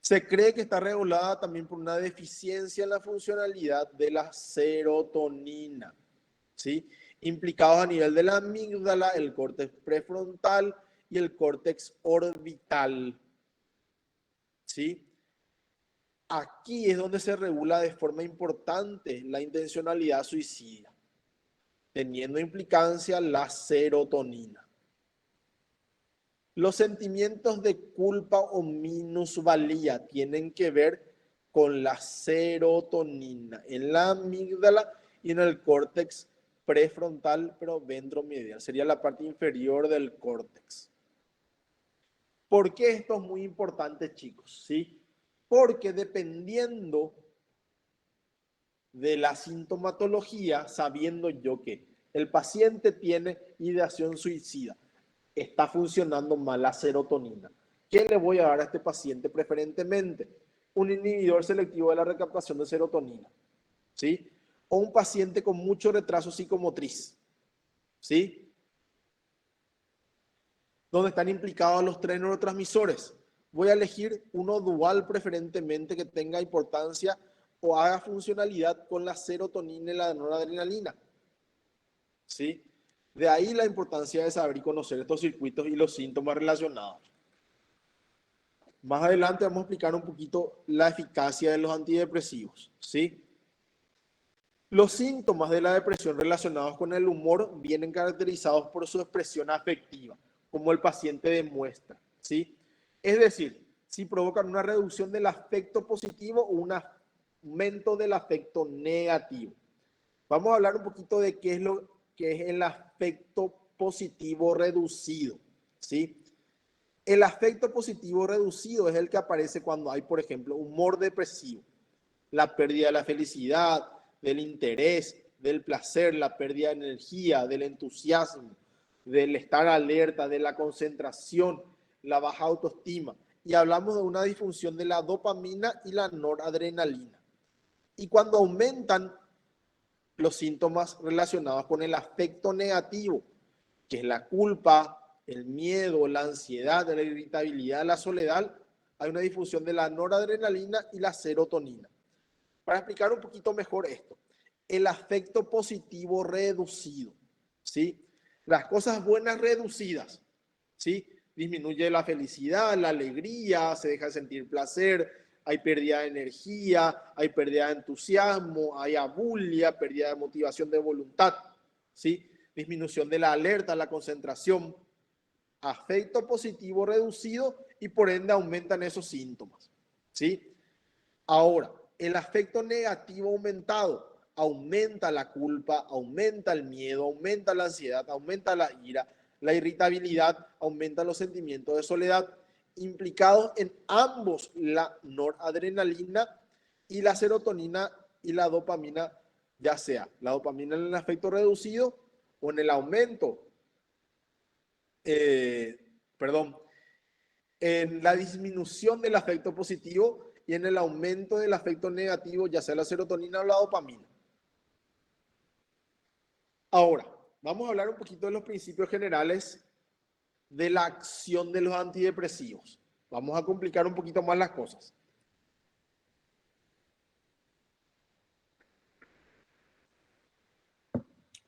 Se cree que está regulada también por una deficiencia en la funcionalidad de la serotonina, ¿sí? Implicados a nivel de la amígdala, el córtex prefrontal y el córtex orbital, ¿sí? Aquí es donde se regula de forma importante la intencionalidad suicida, teniendo implicancia la serotonina. Los sentimientos de culpa o minusvalía tienen que ver con la serotonina en la amígdala y en el córtex prefrontal, pero ventromedial. Sería la parte inferior del córtex. ¿Por qué esto es muy importante, chicos? ¿Sí? Porque dependiendo de la sintomatología, sabiendo yo que el paciente tiene ideación suicida, está funcionando mal la serotonina, ¿qué le voy a dar a este paciente preferentemente? Un inhibidor selectivo de la recaptación de serotonina, ¿sí? O un paciente con mucho retraso psicomotriz, ¿sí? Donde están implicados los tres neurotransmisores. Voy a elegir uno dual preferentemente que tenga importancia o haga funcionalidad con la serotonina y la noradrenalina, ¿sí? De ahí la importancia de saber y conocer estos circuitos y los síntomas relacionados. Más adelante vamos a explicar un poquito la eficacia de los antidepresivos, ¿sí? Los síntomas de la depresión relacionados con el humor vienen caracterizados por su expresión afectiva, como el paciente demuestra, ¿sí? Es decir, si provocan una reducción del afecto positivo o un aumento del afecto negativo. Vamos a hablar un poquito de qué es lo que es el afecto positivo reducido, ¿sí? El afecto positivo reducido es el que aparece cuando hay, por ejemplo, humor depresivo, la pérdida de la felicidad, del interés, del placer, la pérdida de energía, del entusiasmo, del estar alerta, de la concentración, la baja autoestima. Y hablamos de una disfunción de la dopamina y la noradrenalina. Y cuando aumentan los síntomas relacionados con el afecto negativo, que es la culpa, el miedo, la ansiedad, la irritabilidad, la soledad, hay una difusión de la noradrenalina y la serotonina. Para explicar un poquito mejor esto, el afecto positivo reducido, ¿sí? Las cosas buenas reducidas, ¿sí? Disminuye la felicidad, la alegría, se deja de sentir placer, hay pérdida de energía, hay pérdida de entusiasmo, hay abulia, pérdida de motivación de voluntad, ¿sí? Disminución de la alerta, la concentración, afecto positivo reducido y por ende aumentan esos síntomas, ¿sí? Ahora, el afecto negativo aumentado aumenta la culpa, aumenta el miedo, aumenta la ansiedad, aumenta la ira, la irritabilidad, aumenta los sentimientos de soledad, implicados en ambos la noradrenalina y la serotonina y la dopamina, ya sea la dopamina en el afecto reducido o en el aumento, en la disminución del afecto positivo y en el aumento del afecto negativo, ya sea la serotonina o la dopamina. Ahora, vamos a hablar un poquito de los principios generales de la acción de los antidepresivos. Vamos a complicar un poquito más las cosas.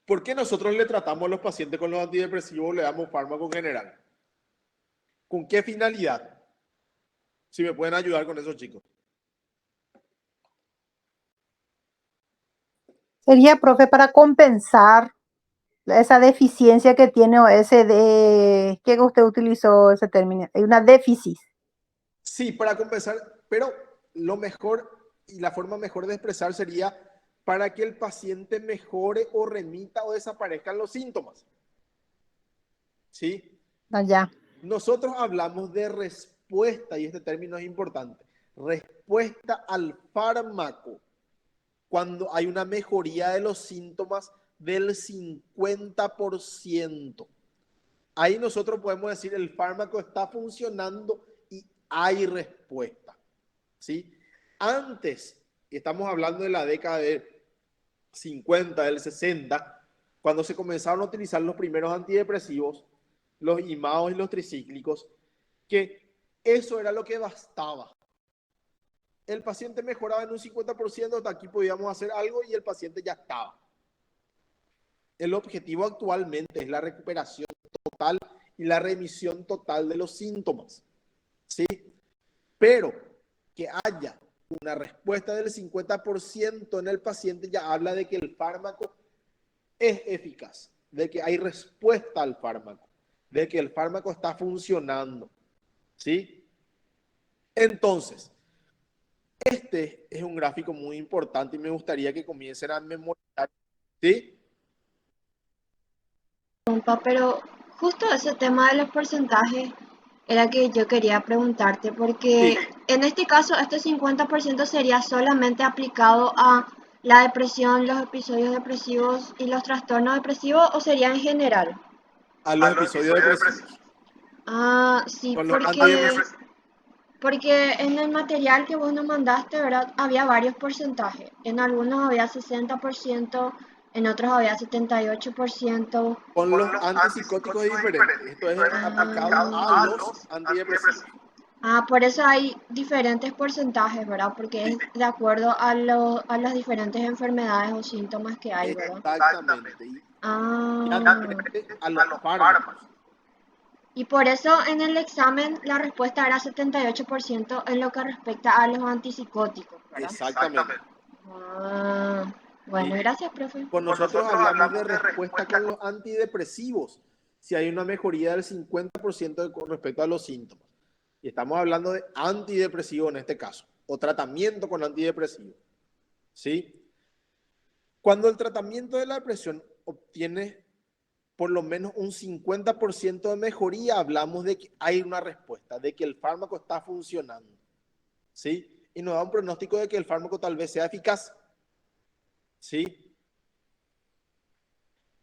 ¿Por qué nosotros le tratamos a los pacientes con los antidepresivos, le damos fármaco en general? ¿Con qué finalidad? Si me pueden ayudar con eso, chicos. Sería, profe, para compensar esa deficiencia que tiene o ese de, ¿qué usted utilizó ese término? Hay una déficit. Sí, para compensar, pero lo mejor y la forma mejor de expresar sería para que el paciente mejore o remita o desaparezcan los síntomas. ¿Sí? Allá. Nosotros hablamos de respuesta, y este término es importante, respuesta al fármaco, cuando hay una mejoría de los síntomas del 50%. Ahí nosotros podemos decir el fármaco está funcionando y hay respuesta, ¿sí? Antes, estamos hablando de la década de 50, del 60, cuando se comenzaron a utilizar los primeros antidepresivos, los imados y los tricíclicos, que eso era lo que bastaba. El paciente mejoraba en un 50%, hasta aquí podíamos hacer algo y el paciente ya estaba. El objetivo actualmente es la recuperación total y la remisión total de los síntomas, ¿sí? Pero que haya una respuesta del 50% en el paciente ya habla de que el fármaco es eficaz, de que hay respuesta al fármaco, de que el fármaco está funcionando, ¿sí? Entonces, este es un gráfico muy importante y me gustaría que comiencen a memorizar, ¿sí? Pero justo ese tema de los porcentajes era que yo quería preguntarte, porque Sí, en este caso este 50% sería solamente aplicado a la depresión, los episodios depresivos y los trastornos depresivos, o sería en general. a los episodios depresivos. Ah, sí, Con los antidepresivos. porque en el material que vos nos mandaste, ¿verdad? Había varios porcentajes. En algunos había 60%, en otros había 78%. Con los antipsicóticos es diferente. Esto es aplicado a los antidepresivos. Ah, por eso hay diferentes porcentajes, ¿verdad? Porque es Sí, de acuerdo a las diferentes enfermedades o síntomas que hay, ¿verdad? exactamente. Y Ah, diferente a los fármacos. y por eso en el examen la respuesta era 78% en lo que respecta a los antipsicóticos, ¿verdad? Exactamente. Ah, Bueno, ¿sí? gracias, profe. Con nosotros hablamos de respuesta con los antidepresivos, si hay una mejoría del 50% con respecto a los síntomas. Y estamos hablando de antidepresivo en este caso, o tratamiento con antidepresivo, ¿sí? Cuando el tratamiento de la depresión obtiene por lo menos un 50% de mejoría, hablamos de que hay una respuesta, de que el fármaco está funcionando, ¿sí? Y nos da un pronóstico de que el fármaco tal vez sea eficaz, ¿sí?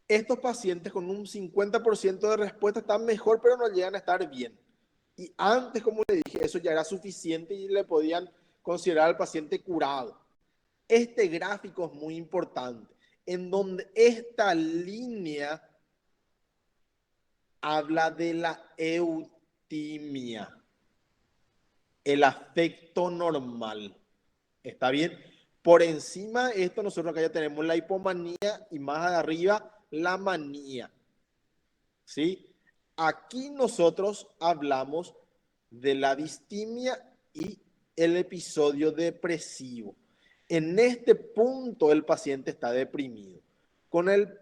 Estos pacientes con un 50% de respuesta están mejor, pero no llegan a estar bien. Y antes, como le dije, eso ya era suficiente y le podían considerar al paciente curado. Este gráfico es muy importante, en donde esta línea habla de la eutimia, el afecto normal. ¿Está bien? Por encima de esto, nosotros acá ya tenemos la hipomanía y más arriba la manía. ¿Sí? Aquí nosotros hablamos de la distimia y el episodio depresivo. En este punto el paciente está deprimido. Con el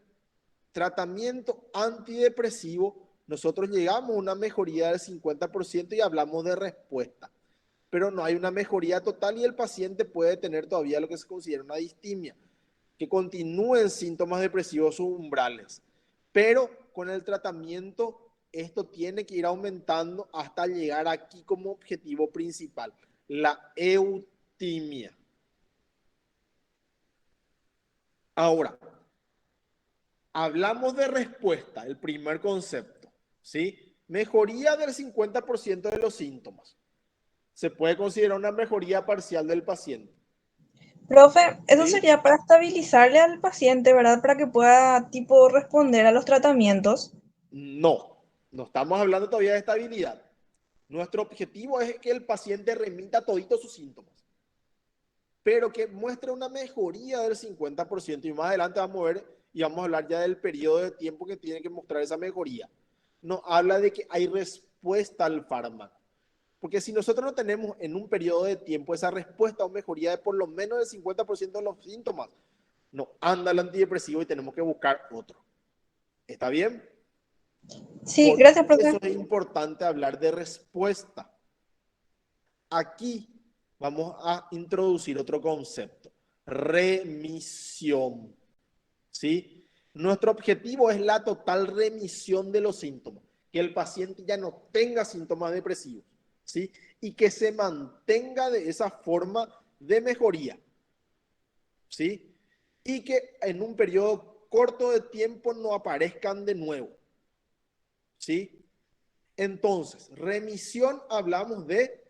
tratamiento antidepresivo, nosotros llegamos a una mejoría del 50% y hablamos de respuesta. Pero no hay una mejoría total y el paciente puede tener todavía lo que se considera una distimia, que continúen síntomas depresivos umbrales. Pero con el tratamiento, esto tiene que ir aumentando hasta llegar aquí como objetivo principal, la eutimia. Ahora, hablamos de respuesta, el primer concepto, ¿sí? Mejoría del 50% de los síntomas. Se puede considerar una mejoría parcial del paciente. Profe, eso ¿Sí? sería para estabilizarle al paciente, ¿verdad? Para que pueda, tipo, responder a los tratamientos. No, no estamos hablando todavía de estabilidad. Nuestro objetivo es que el paciente remita toditos sus síntomas, pero que muestre una mejoría del 50% y más adelante vamos a ver y vamos a hablar ya del periodo de tiempo que tiene que mostrar esa mejoría. Nos habla de que hay respuesta al fármaco, porque si nosotros no tenemos en un periodo de tiempo esa respuesta o mejoría de por lo menos el 50% de los síntomas, no anda el antidepresivo y tenemos que buscar otro. ¿Está bien? Sí, Por gracias, eso profe. es importante hablar de respuesta. Aquí vamos a introducir otro concepto, remisión, ¿sí? Nuestro objetivo es la total remisión de los síntomas, que el paciente ya no tenga síntomas depresivos, ¿sí? Y que se mantenga de esa forma de mejoría, ¿sí? Y que en un periodo corto de tiempo no aparezcan de nuevo, ¿sí? Entonces, remisión hablamos de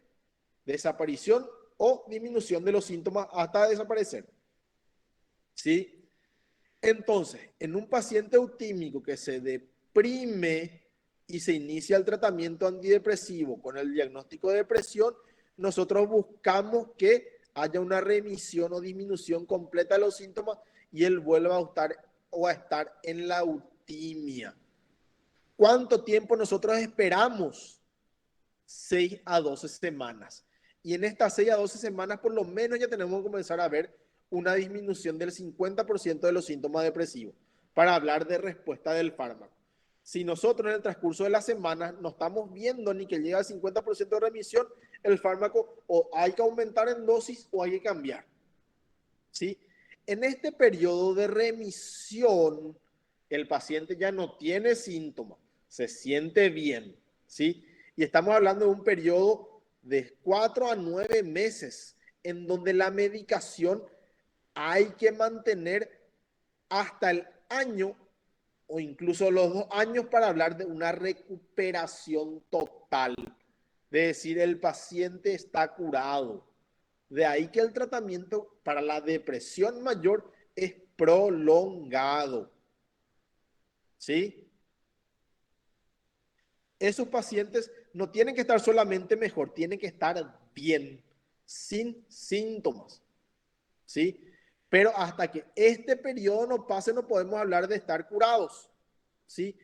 desaparición o disminución de los síntomas hasta desaparecer. ¿Sí? Entonces, en un paciente eutímico que se deprime y se inicia el tratamiento antidepresivo con el diagnóstico de depresión, nosotros buscamos que haya una remisión o disminución completa de los síntomas y él vuelva a estar en la eutimia. ¿Cuánto tiempo nosotros esperamos? 6 a 12 semanas. Y en estas 6 a 12 semanas, por lo menos ya tenemos que comenzar a ver una disminución del 50% de los síntomas depresivos para hablar de respuesta del fármaco. Si nosotros en el transcurso de las semanas no estamos viendo ni que llega al 50% de remisión, el fármaco o hay que aumentar en dosis o hay que cambiar. ¿Sí? En este periodo de remisión, el paciente ya no tiene síntomas, se siente bien, ¿sí? Y estamos hablando de un periodo de 4 a 9 meses en donde la medicación hay que mantener hasta el año o incluso los 2 años para hablar de una recuperación total, de decir el paciente está curado. De ahí que el tratamiento para la depresión mayor es prolongado. ¿Sí? Esos pacientes no tienen que estar solamente mejor, tienen que estar bien, sin síntomas. ¿Sí? Pero hasta que este periodo no pase, no podemos hablar de estar curados. ¿Sí?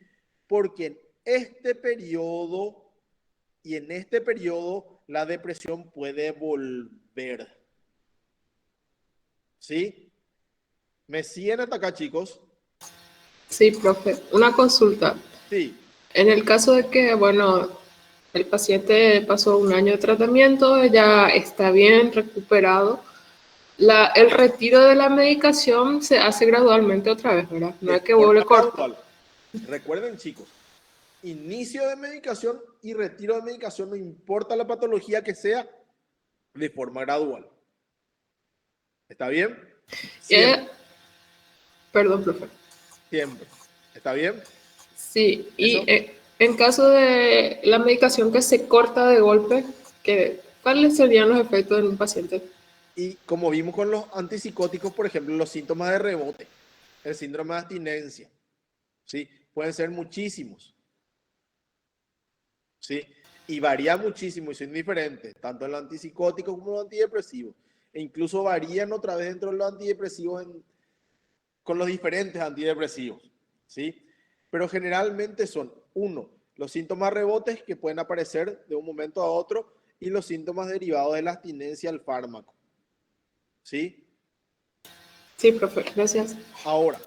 Porque en este periodo y en este periodo la depresión puede volver. ¿Sí? ¿Me siguen hasta acá, chicos? Sí, profe. Una consulta. Sí. En el caso de que, bueno, el paciente pasó un año de tratamiento, ya está bien recuperado, el retiro de la medicación se hace gradualmente otra vez, ¿verdad? No De es que vuelve forma a cortar. gradual. Recuerden, chicos, inicio de medicación y retiro de medicación, no importa la patología que sea, de forma gradual. ¿Está bien? Siempre, Perdón, profe. siempre. ¿Está bien? Sí, y Eso. en caso de la medicación que se corta de golpe, ¿cuáles serían los efectos en un paciente? Y como vimos con los antipsicóticos, por ejemplo, los síntomas de rebote, el síndrome de abstinencia, ¿sí? Pueden ser muchísimos, ¿sí? Y varía muchísimo y son diferentes, tanto en los antipsicóticos como en los antidepresivos. E incluso varían otra vez dentro de los antidepresivos con los diferentes antidepresivos, ¿sí? Pero generalmente son, uno, los síntomas rebotes que pueden aparecer de un momento a otro y los síntomas derivados de la abstinencia al fármaco, ¿sí? Sí, profe, gracias. Ahora,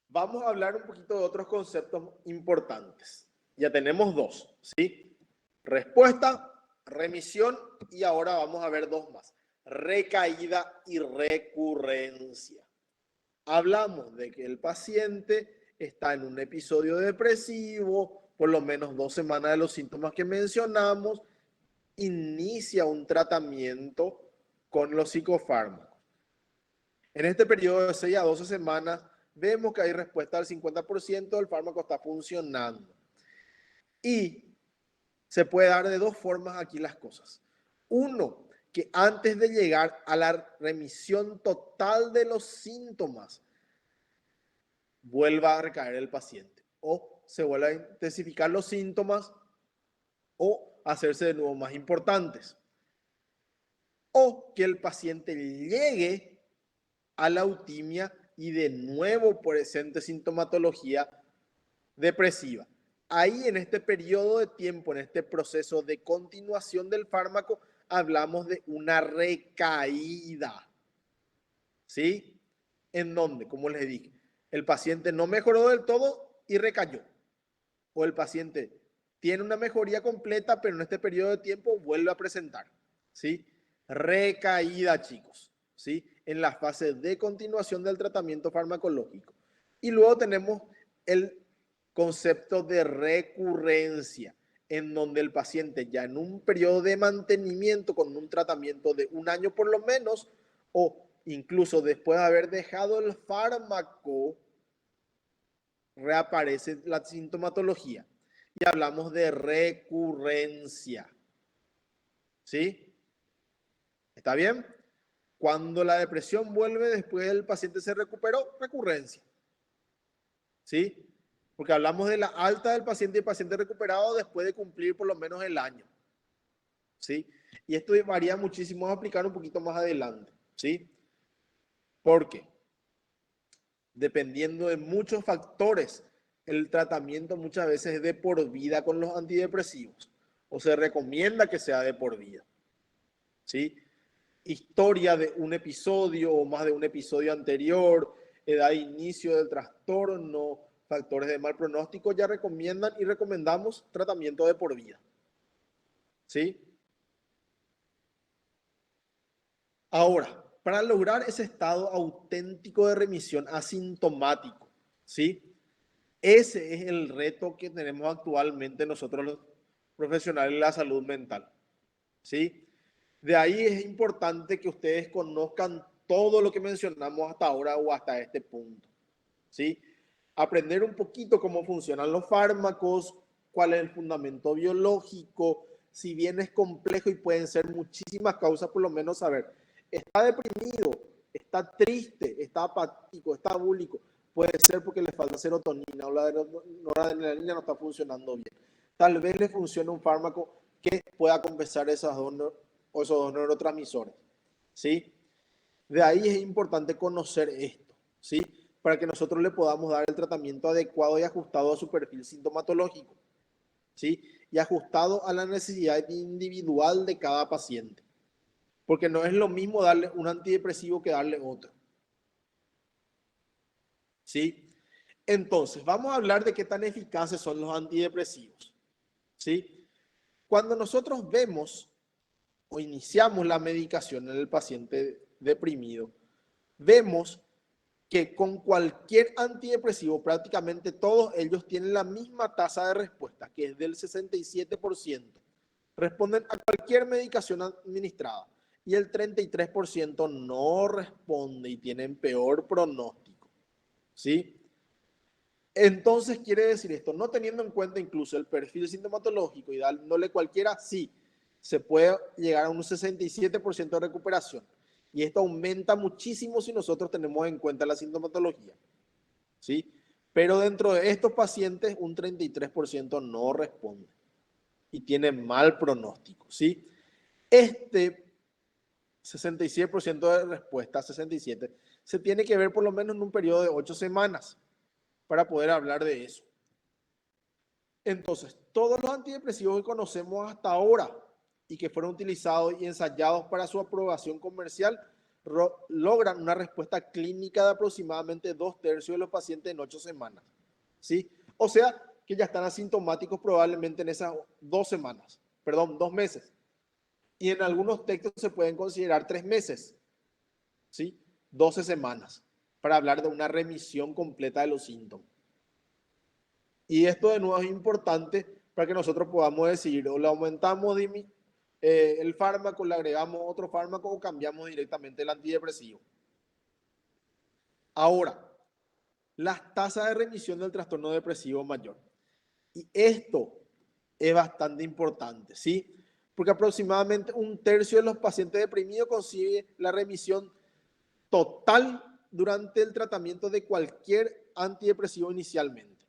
vamos a hablar un poquito de otros conceptos importantes. Ya tenemos dos, ¿sí? Respuesta, remisión y ahora vamos a ver dos más. Recaída y recurrencia. Hablamos de que el paciente está en un episodio depresivo, por lo menos 2 semanas de los síntomas que mencionamos, inicia un tratamiento con los psicofármacos. En este periodo de 6 a 12 semanas, vemos que hay respuesta al 50%, el fármaco está funcionando. Y se puede dar de dos formas aquí las cosas. Uno, que antes de llegar a la remisión total de los síntomas, vuelva a recaer el paciente o se vuelva a intensificar los síntomas o hacerse de nuevo más importantes. O que el paciente llegue a la eutimia y de nuevo presente sintomatología depresiva. Ahí en este periodo de tiempo, en este proceso de continuación del fármaco, hablamos de una recaída. ¿Sí? ¿En dónde? Como les dije, el paciente no mejoró del todo y recayó. O el paciente tiene una mejoría completa, pero en este periodo de tiempo vuelve a presentar. ¿Sí? Recaída, chicos. ¿Sí? En la fase de continuación del tratamiento farmacológico. Y luego tenemos el concepto de recurrencia, en donde el paciente ya en un periodo de mantenimiento con un tratamiento de 1 año por lo menos, o incluso después de haber dejado el fármaco, reaparece la sintomatología y hablamos de recurrencia. ¿Sí? ¿Está bien? Cuando la depresión vuelve después del paciente se recuperó, recurrencia. ¿Sí? Porque hablamos de la alta del paciente y el paciente recuperado después de cumplir por lo menos el año. ¿Sí? Y esto varía muchísimo, vamos a aplicar un poquito más adelante. ¿Sí? Porque dependiendo de muchos factores, el tratamiento muchas veces es de por vida con los antidepresivos o se recomienda que sea de por vida. ¿Sí? Historia de un episodio o más de un episodio anterior, edad de inicio del trastorno, factores de mal pronóstico, ya recomiendan y recomendamos tratamiento de por vida. ¿Sí? Ahora, para lograr ese estado auténtico de remisión asintomático, ¿sí? Ese es el reto que tenemos actualmente nosotros los profesionales de la salud mental, ¿sí? De ahí es importante que ustedes conozcan todo lo que mencionamos hasta ahora o hasta este punto, ¿sí? Aprender un poquito cómo funcionan los fármacos, cuál es el fundamento biológico, si bien es complejo y pueden ser muchísimas causas, por lo menos saber, está deprimido, está triste, está apático, está búlico, puede ser porque le falta serotonina o la noradrenalina no está funcionando bien. Tal vez le funcione un fármaco que pueda compensar esos dos neurotransmisores, ¿sí? De ahí es importante conocer esto, ¿sí? Para que nosotros le podamos dar el tratamiento adecuado y ajustado a su perfil sintomatológico, ¿sí? Y ajustado a la necesidad individual de cada paciente, porque no es lo mismo darle un antidepresivo que darle otro. ¿Sí? Entonces, vamos a hablar de qué tan eficaces son los antidepresivos. ¿Sí? Cuando nosotros vemos o iniciamos la medicación en el paciente deprimido, vemos que con cualquier antidepresivo, prácticamente todos ellos tienen la misma tasa de respuesta, que es del 67%. Responden a cualquier medicación administrada y el 33% no responde y tienen peor pronóstico. ¿Sí? Entonces quiere decir esto, no teniendo en cuenta incluso el perfil sintomatológico y dándole cualquiera, sí, se puede llegar a un 67% de recuperación. Y esto aumenta muchísimo si nosotros tenemos en cuenta la sintomatología. ¿Sí? Pero dentro de estos pacientes, un 33% no responde y tiene mal pronóstico. ¿Sí? Este 67% de respuesta, 67%, se tiene que ver por lo menos en un periodo de 8 semanas para poder hablar de eso. Entonces, todos los antidepresivos que conocemos hasta ahora y que fueron utilizados y ensayados para su aprobación comercial logran una respuesta clínica de aproximadamente 2/3 de los pacientes en 8 semanas. ¿Sí? O sea, que ya están asintomáticos probablemente en esas 2 meses. Y en algunos textos se pueden considerar 3 meses. ¿Sí? 12 semanas para hablar de una remisión completa de los síntomas. Y esto de nuevo es importante para que nosotros podamos decidir o le aumentamos el fármaco, le agregamos otro fármaco o cambiamos directamente el antidepresivo. Ahora, las tasas de remisión del trastorno depresivo mayor. Y esto es bastante importante, ¿sí? Porque aproximadamente 1/3 de los pacientes deprimidos consigue la remisión total durante el tratamiento de cualquier antidepresivo inicialmente.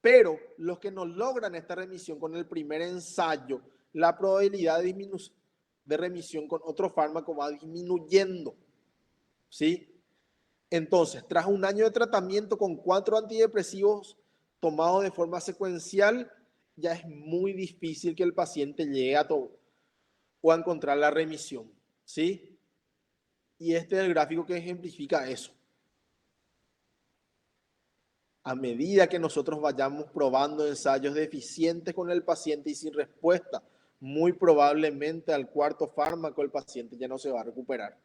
Pero los que no logran esta remisión con el primer ensayo, la probabilidad de remisión con otro fármaco va disminuyendo. ¿Sí? Entonces, tras un año de tratamiento con 4 antidepresivos tomados de forma secuencial, ya es muy difícil que el paciente llegue a o a encontrar la remisión. ¿Sí? Y este es el gráfico que ejemplifica eso. A medida que nosotros vayamos probando ensayos deficientes con el paciente y sin respuesta, muy probablemente al 4.º fármaco el paciente ya no se va a recuperar.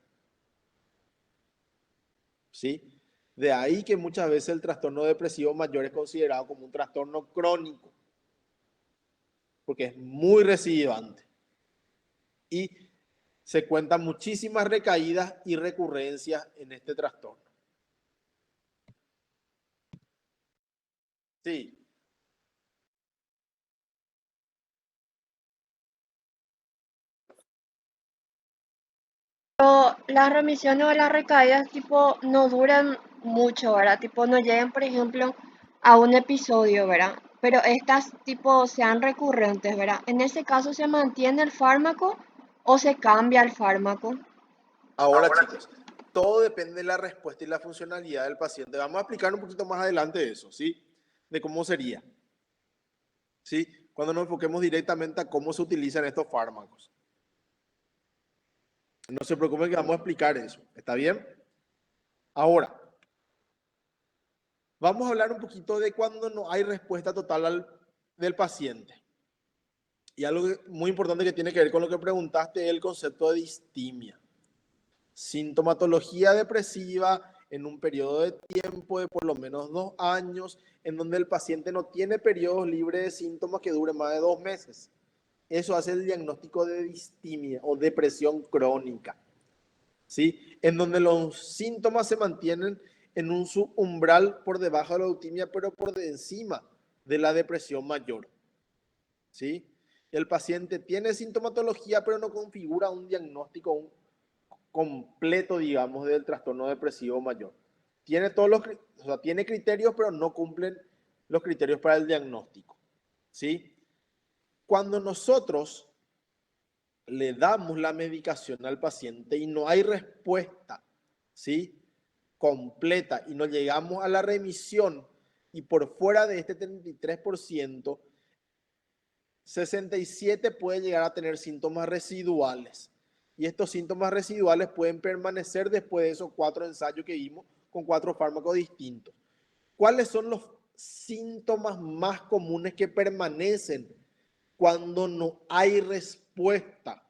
¿Sí? De ahí que muchas veces el trastorno depresivo mayor es considerado como un trastorno crónico, porque es muy recidivante. Y se cuentan muchísimas recaídas y recurrencias en este trastorno. Sí. Pero las remisiones o las recaídas tipo no duran mucho, ¿verdad? Tipo no llegan, por ejemplo, a un episodio, ¿verdad? Pero estas tipo sean recurrentes, ¿verdad? En ese caso se mantiene el fármaco o se cambia el fármaco. Ahora, chicos, todo depende de la respuesta y la funcionalidad del paciente. Vamos a explicar un poquito más adelante eso, ¿sí? De cómo sería. ¿Sí? Cuando nos enfoquemos directamente a cómo se utilizan estos fármacos. No se preocupen que vamos a explicar eso. ¿Está bien? Ahora, vamos a hablar un poquito de cuando no hay respuesta total del paciente. Y algo muy importante que tiene que ver con lo que preguntaste es el concepto de distimia. Sintomatología depresiva en un periodo de tiempo de por lo menos 2 años, en donde el paciente no tiene periodos libres de síntomas que duren más de 2 meses. Eso hace el diagnóstico de distimia o depresión crónica, ¿sí? En donde los síntomas se mantienen en un subumbral por debajo de la eutimia, pero por encima de la depresión mayor, ¿sí? El paciente tiene sintomatología, pero no configura un diagnóstico completo, digamos, del trastorno depresivo mayor. Tiene tiene criterios, pero no cumplen los criterios para el diagnóstico, ¿sí? Cuando nosotros le damos la medicación al paciente y no hay respuesta, ¿sí? Completa y no llegamos a la remisión y por fuera de este 33%, 67% puede llegar a tener síntomas residuales. Y estos síntomas residuales pueden permanecer después de esos 4 ensayos que vimos con 4 fármacos distintos. ¿Cuáles son los síntomas más comunes que permanecen cuando no hay respuesta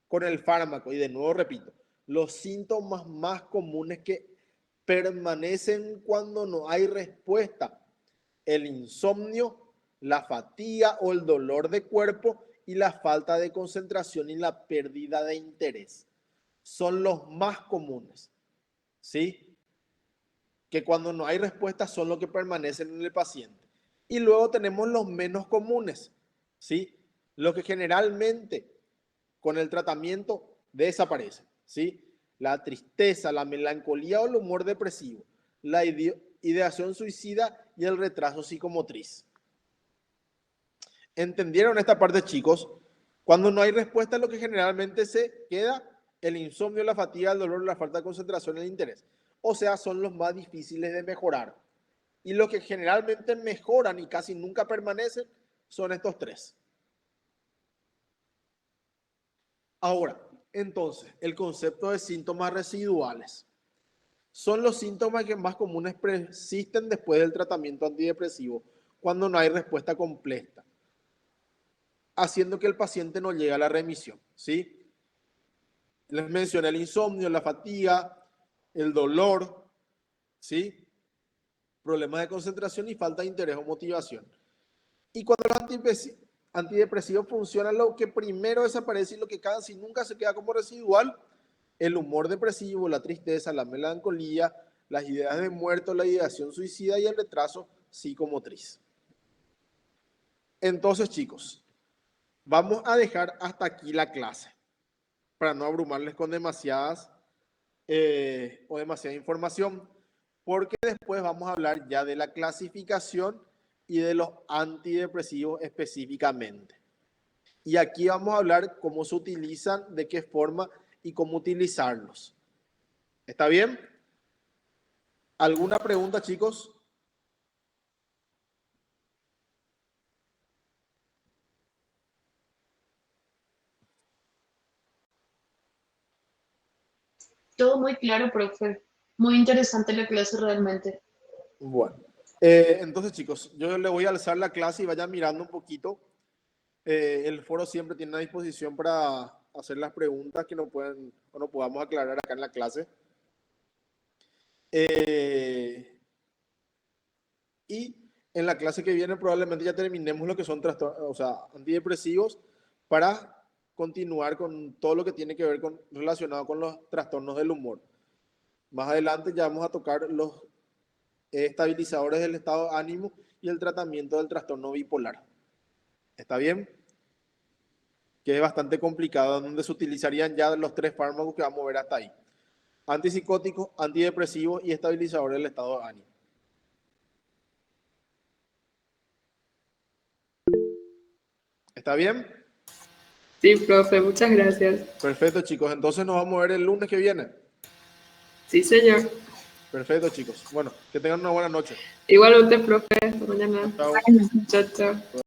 con el fármaco? Y de nuevo repito, los síntomas más comunes que permanecen cuando no hay respuesta: el insomnio, la fatiga o el dolor de cuerpo y la falta de concentración y la pérdida de interés. Son los más comunes, ¿sí? Que cuando no hay respuesta son los que permanecen en el paciente. Y luego tenemos los menos comunes, ¿sí? Los que generalmente con el tratamiento desaparecen, ¿sí? La tristeza, la melancolía o el humor depresivo, la ideación suicida y el retraso psicomotriz. ¿Entendieron esta parte, chicos? Cuando no hay respuesta, lo que generalmente se queda: el insomnio, la fatiga, el dolor, la falta de concentración y el interés. O sea, son los más difíciles de mejorar. Y los que generalmente mejoran y casi nunca permanecen son estos 3. Ahora, entonces, el concepto de síntomas residuales. Son los síntomas que más comunes persisten después del tratamiento antidepresivo cuando no hay respuesta completa, haciendo que el paciente no llegue a la remisión, ¿sí? Les mencioné el insomnio, la fatiga, el dolor, ¿sí? Problemas de concentración y falta de interés o motivación. Y cuando los antidepresivos funcionan, lo que primero desaparece y lo que casi nunca se queda como residual: el humor depresivo, la tristeza, la melancolía, las ideas de muerte, la ideación suicida y el retraso psicomotriz. Entonces, chicos, vamos a dejar hasta aquí la clase para no abrumarles con demasiada información, porque después vamos a hablar ya de la clasificación y de los antidepresivos específicamente. Y aquí vamos a hablar cómo se utilizan, de qué forma y cómo utilizarlos. ¿Está bien? ¿Alguna pregunta, chicos? Todo muy claro, profe. Muy interesante la clase realmente. Bueno, entonces, chicos, yo le voy a alzar la clase y vayan mirando un poquito. El foro siempre tiene a disposición para hacer las preguntas que no podamos aclarar acá en la clase. Y en la clase que viene probablemente ya terminemos lo que son antidepresivos, para continuar con todo lo que tiene que ver relacionado con los trastornos del humor. Más adelante ya vamos a tocar los estabilizadores del estado de ánimo y el tratamiento del trastorno bipolar. ¿Está bien? Que es bastante complicado, donde se utilizarían ya los 3 fármacos que vamos a ver hasta ahí: antipsicóticos, antidepresivos y estabilizadores del estado de ánimo. ¿Está bien? Sí, profe, muchas gracias. Perfecto, chicos. Entonces nos vamos a ver el lunes que viene. Sí, señor. Perfecto, chicos. Bueno, que tengan una buena noche. Igualmente, profe. Hasta mañana. Chao. Chao, chao.